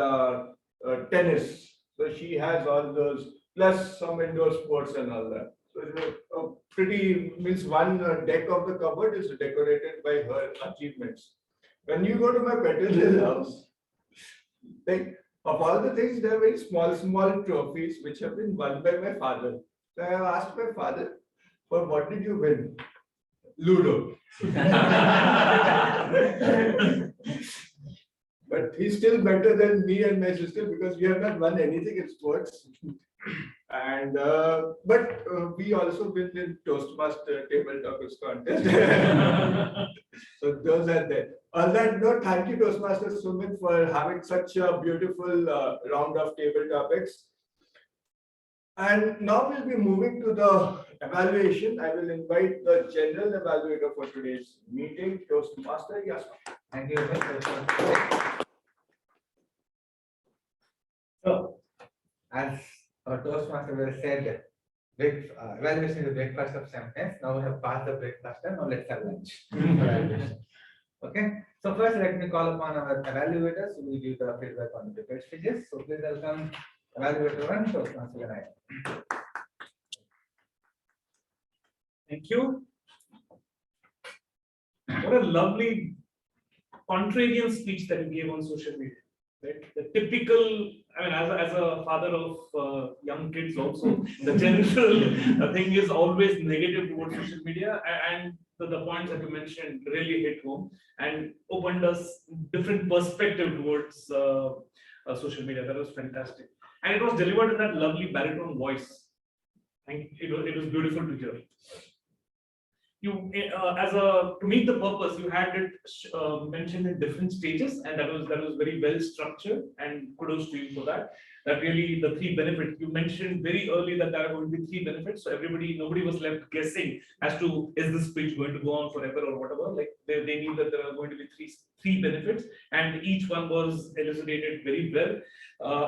tennis. So she has all those, plus some indoor sports and all that. So it's a pretty, means one deck of the cupboard is decorated by her achievements. When you go to my paternal house, like of all the things, there are very small trophies which have been won by my father. So I have asked my father, for what did you win? Ludo. But he's still better than me and my sister because we have not won anything in sports. And but we also win in Toastmaster table talkers contest. So those are there. On that note, thank you, Toastmaster Sumit, for having such a beautiful round of table topics. And now we'll be moving to the evaluation. I will invite the general evaluator for today's meeting, Toastmaster Yasmin. Thank you very much. So, as Toastmaster will said, evaluation is the breakfast of champions. Now we have passed the breakfast, and now let's have lunch. Evaluation. Okay. So first, let me call upon our evaluators who will give the feedback on the prepared stages. So please welcome evaluator one, Toastmaster Vinay. Thank you. What a lovely contrarian speech that you gave on social media. Right? The typical, I mean, as a father of young kids also, the general thing is always negative towards social media, and the points that you mentioned really hit home and opened us different perspective towards social media. That was fantastic. And it was delivered in that lovely baritone voice. It was beautiful to hear. as a, to meet the purpose, you had it mentioned in different stages, and that was very well structured, and kudos to you for that. That really, the three benefits, you mentioned very early that there are going to be three benefits, so nobody was left guessing as to, is this speech going to go on forever or whatever, like they knew that there are going to be three benefits, and each one was elucidated very well,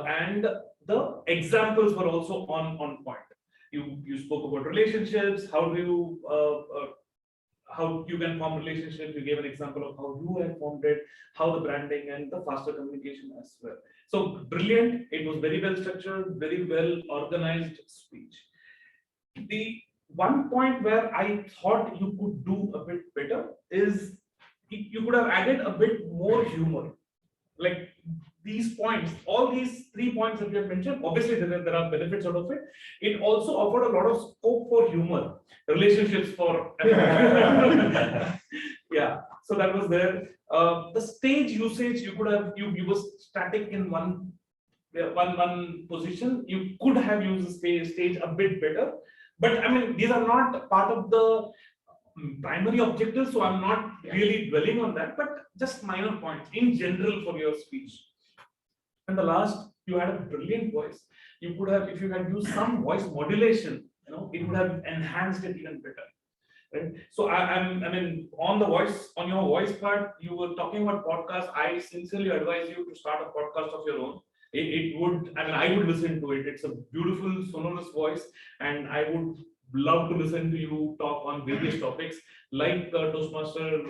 and the examples were also on point. You spoke about relationships, how you can form relationships. You gave an example of how you have formed it, how the branding and the faster communication as well. So brilliant. It was very well structured, very well organized speech. The one point where I thought you could do a bit better is you could have added a bit more humor. Like these points, all these 3 points that you have mentioned, obviously there are benefits out of it. It also offered a lot of scope for humor, relationships for yeah. So that was there. The stage usage, you could have you were static in one position. You could have used the stage a bit better, but I mean these are not part of the primary objectives, so I'm not really dwelling on that, but just minor points in general for your speech. And the last, you had a brilliant voice. You could have, if you had used some voice modulation, it would have enhanced it even better. Right? So I mean, on your voice part, you were talking about podcasts. I sincerely advise you to start a podcast of your own. It would, I mean, I would listen to it. It's a beautiful sonorous voice, and I would love to listen to you talk on various topics. Like Toastmaster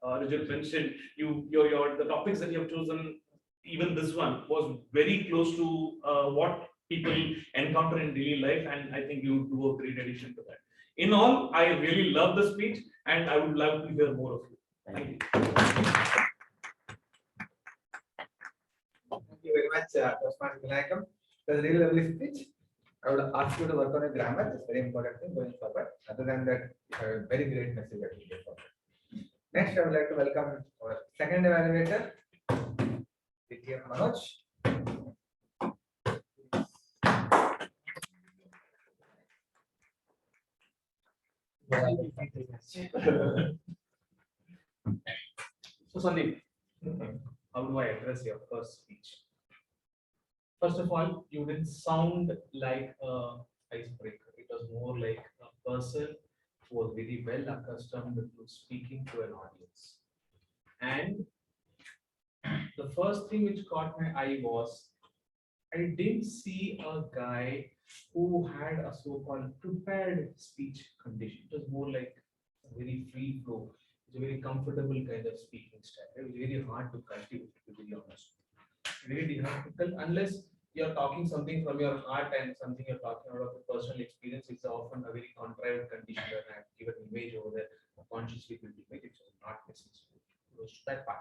Rajat mentioned, the topics that you have chosen, even this one was very close to what people encounter in daily life, and I think you do a great addition to that. In all, I really love the speech, and I would love to hear more of you. Thank you. Thank you very much, Toastmaster Vinayakam. It was a really lovely speech. I would ask you to work on your grammar. It's very important thing going forward. Other than that, you have a very great message that you get forward. Next, I would like to welcome our second evaluator, Vidya Manoj. So Sandeep, how do I address your first speech? First of all, you didn't sound like a icebreaker. It was more like a person who was very well accustomed to speaking to an audience. And the first thing which caught my eye was, I didn't see a guy who had a so-called prepared speech condition. It was more like a very free flow. It's a very comfortable kind of speaking style. It was very hard to cultivate, to be honest. Very difficult unless you're talking something from your heart and something you're talking out of a personal experience. It's often a very contrived condition that I have given image over there, consciously built image. It was not necessary. Close to that part.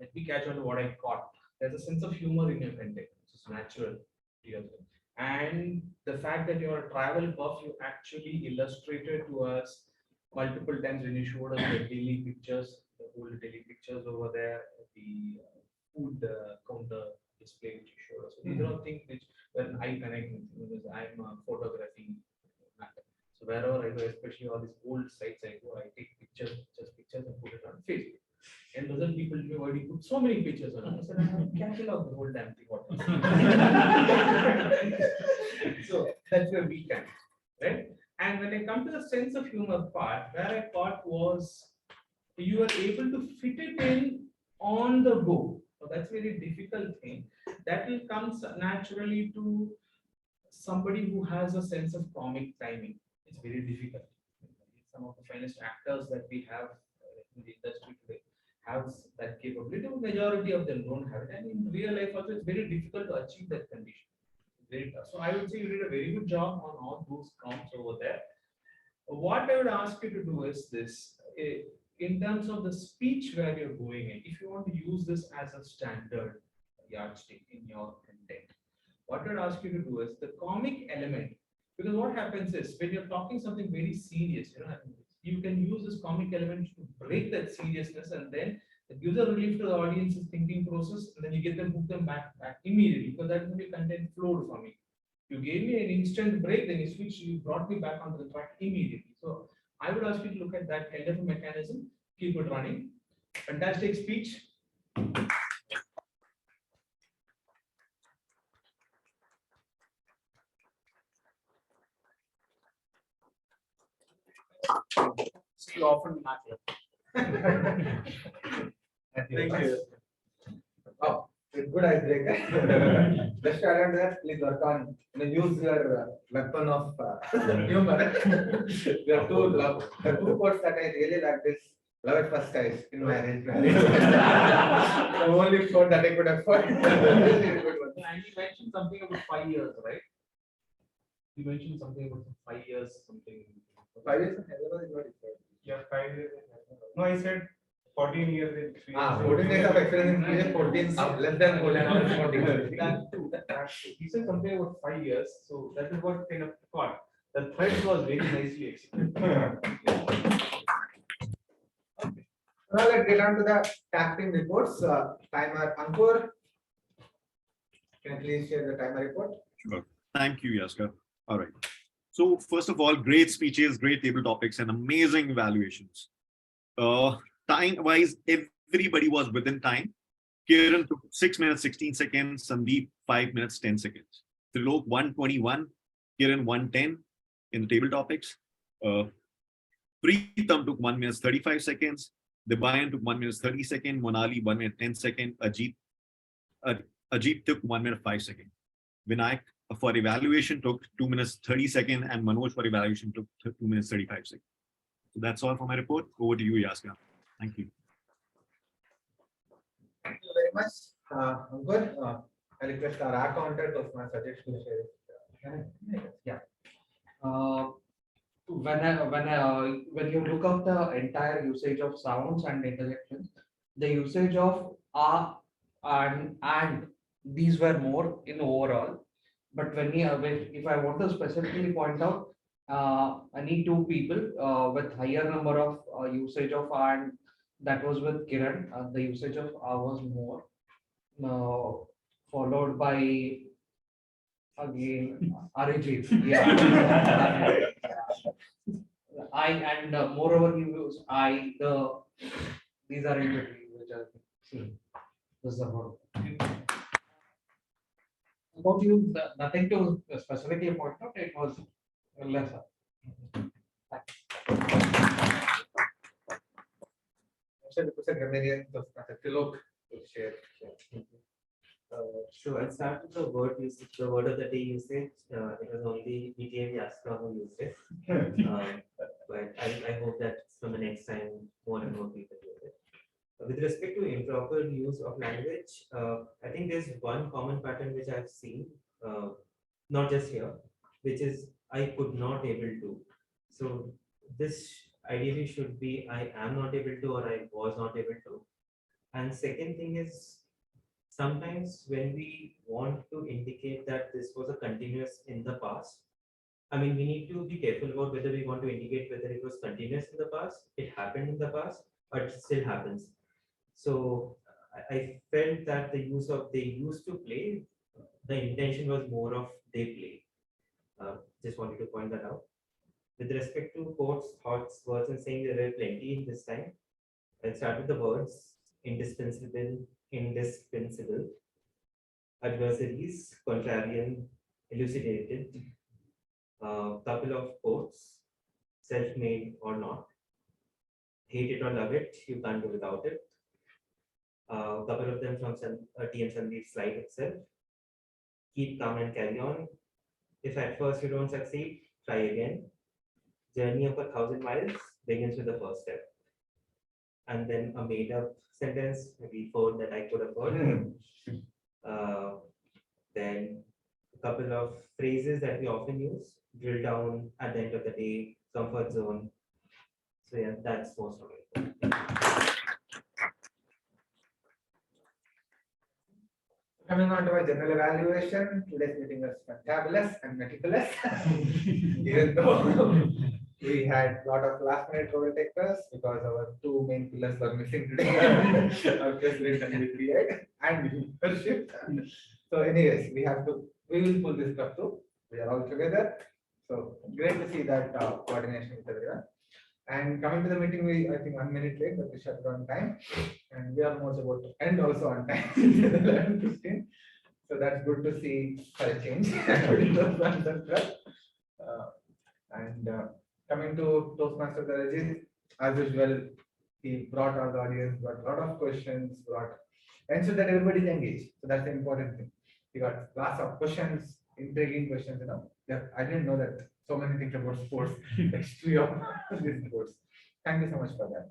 Let me catch on to what I caught. There's a sense of humor in your content, which is natural to yourself. And the fact that you're a travel buff, you actually illustrated to us multiple times when you showed us the daily pictures, the old daily pictures over there, the food counter display which you showed us. So these are all things which were eye connecting, because I'm a photography matter. So wherever I go, especially all these old sites I go, I take pictures and put it on Facebook. And doesn't people tell me, why do you put so many pictures on it? I said, I have a catalog the whole damn thing. So that's where we can, right? And when I come to the sense of humor part, where I thought was you were able to fit it in on the go. So that's a very difficult thing. That will come naturally to somebody who has a sense of comic timing. It's very difficult. Some of the finest actors that we have in the industry today have that capability. The majority of them don't have it. And in real life also, it's very difficult to achieve that condition. Very tough. So I would say you did a very good job on all those counts over there. What I would ask you to do is this. In terms of the speech where you're going in, if you want to use this as a standard yardstick in your content, what I'd ask you to do is the comic element, because what happens is when you're talking something very serious, you can use this comic element to break that seriousness, and then it gives a relief to the audience's thinking process, and then you get them, hook them back immediately, because that's when your content flowed for me. You gave me an instant break, then you switched, you brought me back onto the track immediately. So I would ask you to look at that LF mechanism, keep it running. Fantastic speech. See often matter. Thank you. Oh, it's good icebreaker. Just to add on that, please work on, use your weapon of humor. There are two quotes that I really like this. Love at first sight in marriage. The only quote that I could afford. Really good one. And you mentioned something about 5 years, right? You mentioned something about 5 years, something. 5 years in Hyderabad is what it said. Yeah, 5 years. No, I said 14 years experience. 14 years of experience in PA, 14, less than 14. That too. He said something about 5 years, so that is what kind of thought. The thread was very nicely executed. Now let's get on to the testing reports. Timer Ankur. Can you please share the timer report? Sure. Thank you, Yaska. All right. So first of all, great speeches, great table topics, and amazing evaluations. Time-wise, everybody was within time. Kiran took 6 minutes, 16 seconds. Sandeep, 5 minutes, 10 seconds. Trilok, 121. Kiran, 110 in the table topics. Preetham took 1 minute, 35 seconds. Debayan took 1 minute, 30 seconds. Monali, 1 minute, 10 seconds. Ajit took 1 minute, 5 seconds. Vinayak for evaluation took 2 minutes, 30 seconds. And Manoj for evaluation took 2 minutes, 35 seconds. So that's all for my report. Over to you, Yaska. Thank you. Thank you very much. Ankur, I request our accountant of my suggestion to share it. Yeah. When you look at the entire usage of sounds and interjections, the usage of and these were more in overall. But if I want to specifically point out, I need two people with higher number of usage of and that was with Kiran. The usage of was more, followed by again Arijit. Yeah. I and moreover you use these are in between which are seen. This is about you. Nothing to specifically point out. It was lesser. Sure, I'll start with the word usage, the word of the day usage. It was only BTM Yaska who used it. But I hope that from the next time, more and more people use it. With respect to improper use of language, I think there's one common pattern which I've seen, not just here, which is I could not able to. So this ideally should be I am not able to or I was not able to. And second thing is sometimes when we want to indicate that this was a continuous in the past, I mean, we need to be careful about whether we want to indicate whether it was continuous in the past, it happened in the past, or it still happens. So I felt that the use of they used to play, the intention was more of they play. Just wanted to point that out. With respect to quotes, thoughts, words, and saying there were plenty in this time. I'll start with the words indispensable, indispensable, adversaries, contrarian, elucidated, couple of quotes, self-made or not, hate it or love it, you can't do without it. Couple of them from TM Sandeep's slide itself. Keep calm and carry on. If at first you don't succeed, try again. Journey of 1,000 miles begins with the first step. And then a made up sentence, maybe 4 that I could afford. Then a couple of phrases that we often use, drill down at the end of the day, comfort zone. So yeah, that's most of it. Coming on to my general evaluation, today's meeting was fantabulous and meticulous. Even though we had a lot of last minute overtakers because our two main pillars were missing today. Our president and VP and leadership. So anyways, we will pull this stuff through. We are all together. So great to see that coordination with everyone. And coming to the meeting, I think 1 minute late, but we shut it on time. And we are almost about to end also on time, 11:15. So that's good to see for a change. And coming to Toastmaster Darajit, as usual, he brought our audience, brought a lot of questions, ensured that everybody is engaged. So that's the important thing. We got lots of questions, intriguing questions, Yeah, I didn't know that so many things about sports, the history of these sports. Thank you so much for that.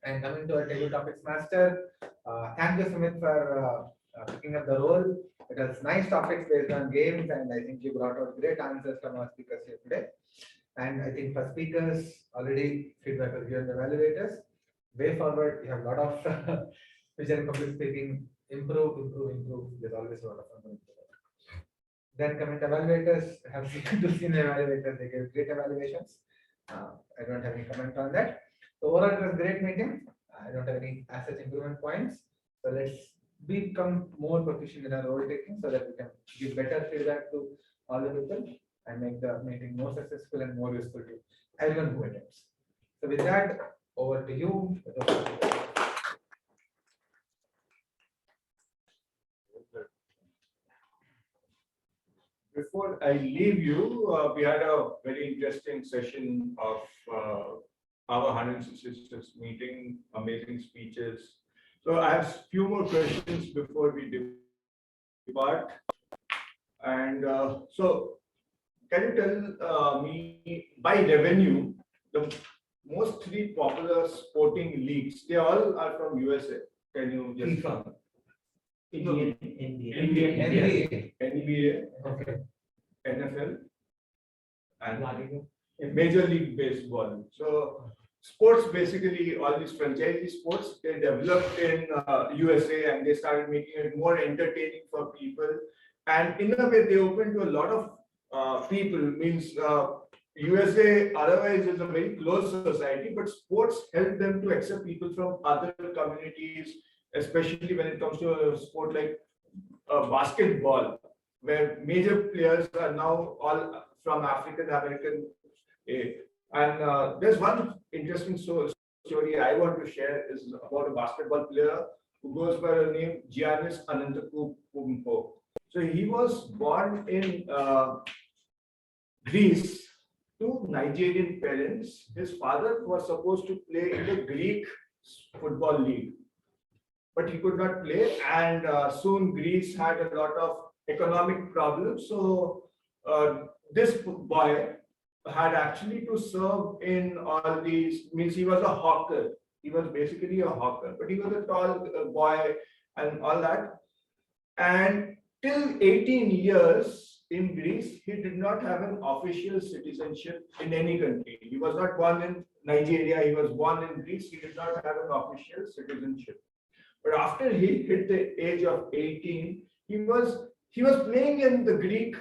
And coming to our table topics master, thank you, Sumit, for picking up the role. It was nice topics based on games, and I think you brought out great answers from our speakers here today. And I think for speakers, already feedback was given to evaluators. Way forward, we have a lot of vision public speaking, improve. There's always a lot of improvement. Then coming to evaluators, I have seen to seen evaluators, they gave great evaluations. I don't have any comment on that. So overall, it was a great meeting. I don't have any asset improvement points. So let's become more proficient in our role taking so that we can give better feedback to all the people and make the meeting more successful and more useful to everyone who attends. So with that, over to you. Before I leave you, we had a very interesting session of our 166th meeting, amazing speeches. So I have few more questions before we depart. And so can you tell me by revenue, the most three popular sporting leagues, they all are from USA. Can you just NBA, Okay. NFL, and Major League Baseball. So sports, basically all these franchise sports, they developed in USA and they started making it more entertaining for people. And in a way, they opened to a lot of people. Means USA otherwise is a very closed society, but sports help them to accept people from other communities, especially when it comes to a sport like basketball, where major players are now all from African American. And there's one interesting story I want to share is about a basketball player who goes by the name Giannis Antetokounmpo. So he was born in Greece to Nigerian parents. His father was supposed to play in the Greek football league, but he could not play. And soon Greece had a lot of economic problems. So this boy had actually to serve in all these, means he was a hawker. He was basically a hawker, but he was a tall boy and all that. And till 18 years in Greece, he did not have an official citizenship in any country. He was not born in Nigeria. He was born in Greece. He did not have an official citizenship. But after he hit the age of 18, he was playing in the Greek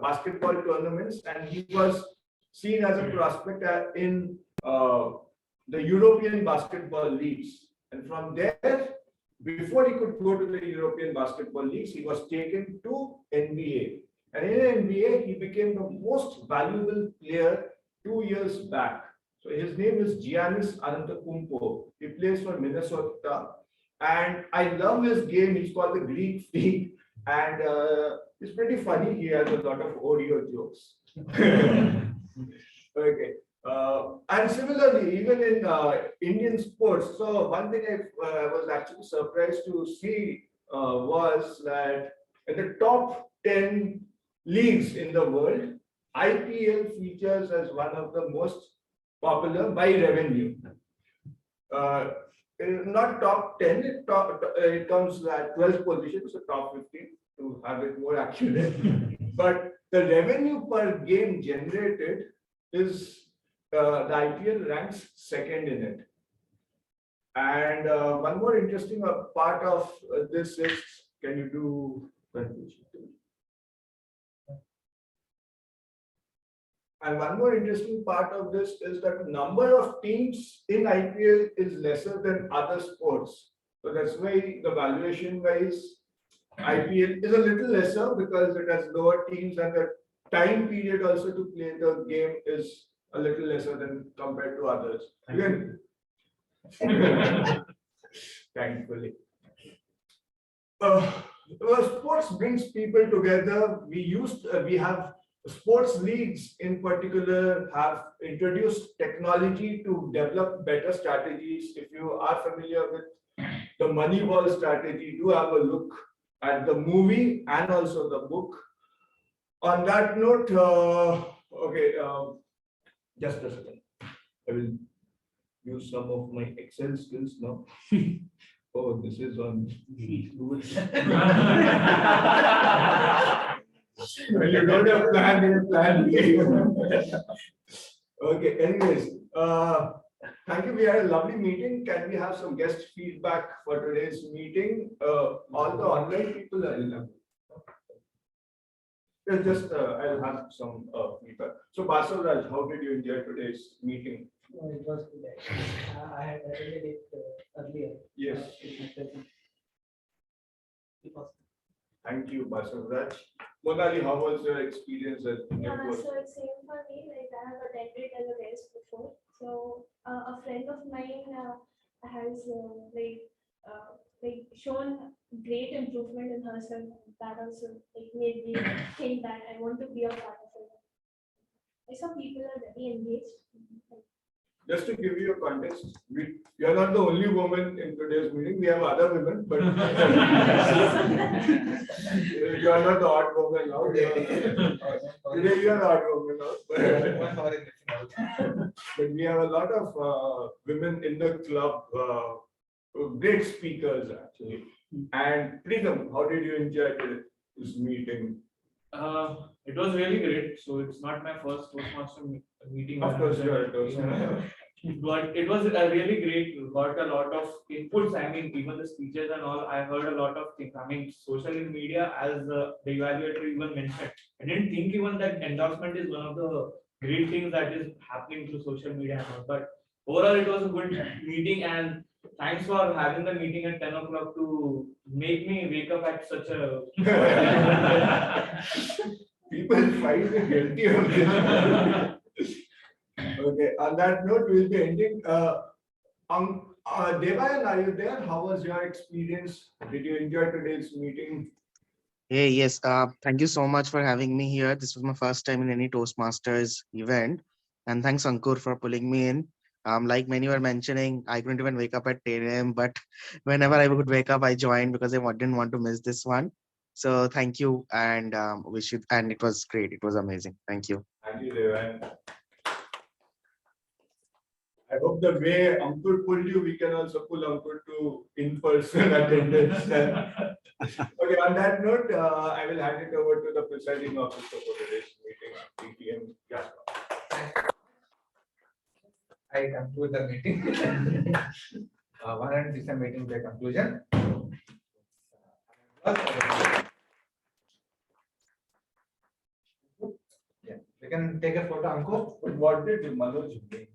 basketball tournaments, and he was seen as a prospect in the European basketball leagues. And from there, before he could go to the European basketball leagues, he was taken to NBA. And in NBA, he became the most valuable player 2 years back. So his name is Giannis Antetokounmpo. He plays for Minnesota. And I love his game. He's called the Greek Freak. And it's pretty funny. He has a lot of audio jokes. Okay. And similarly, even in Indian sports, so one thing I was actually surprised to see was that in the top 10 leagues in the world, IPL features as one of the most popular by revenue. Not top 10, it comes at 12th position, so top 15 to have it more accurate. But the revenue per game generated is the IPL ranks second in it. And one more interesting part of this is, can you do conclusion? And one more interesting part of this is that the number of teams in IPL is lesser than other sports. So that's why the valuation wise, IPL is a little lesser because it has lower teams and the time period also to play the game is a little lesser than compared to others. Again, thankfully. Sports brings people together. We have sports leagues in particular have introduced technology to develop better strategies. If you are familiar with the Moneyball strategy, do have a look at the movie and also the book. On that note, just a second. I will use some of my Excel skills now. Oh, this is on. Well, you don't have plan A, plan B. Okay, anyways, thank you. We had a lovely meeting. Can we have some guest feedback for today's meeting? All the online people are in. I'll have some feedback. So Basavaraj, how did you enjoy today's meeting? It was good. I had attended it earlier. Yes. In my present. It was Thank you, Basavaraj. Monali, how was your experience at Yeah, Network? so it's same for me, like I have attended as a guest before. So a friend of mine has shown great improvement in herself. That also made me think that I want to be a part of it. I saw people are very engaged. Just to give you a context, you're not the only woman in today's meeting. We have other women, but you are not the odd woman now. Today you are the odd woman now. But we have a lot of women in the club, great speakers actually. And Preetham, how did you enjoy this meeting? It was really great. So it's not my first Toastmaster meeting. Of course, you are a Toastmaster. But it was a really great. Got a lot of inputs. I mean, even the speeches and all. I heard a lot of things. I mean, social media, as the evaluator even mentioned. I didn't think even that endorsement is one of the great things that is happening through social media and all. But overall, it was a good meeting, and thanks for having the meeting at 10 o'clock to make me wake up at such a. People find me guilty of this. Okay, on that note, we'll be ending. Devayan, are you there? How was your experience? Did you enjoy today's meeting? Hey, yes. Thank you so much for having me here. This was my first time in any Toastmasters event. And thanks, Ankur, for pulling me in. Like many were mentioning, I couldn't even wake up at 10 a.m. But whenever I would wake up, I joined because I didn't want to miss this one. So thank you, and wish you. And it was great. It was amazing. Thank you. Thank you, Devayan. I hope the way Ankur pulled you, we can also pull Ankur to in-person attendance. Okay, on that note, I will hand it over to the presiding officer for today's meeting, PTM. Yeah. I conclude the meeting. Why don't this meeting by conclusion? Yeah, we can take a photo, Ankur. But what did Manoj do?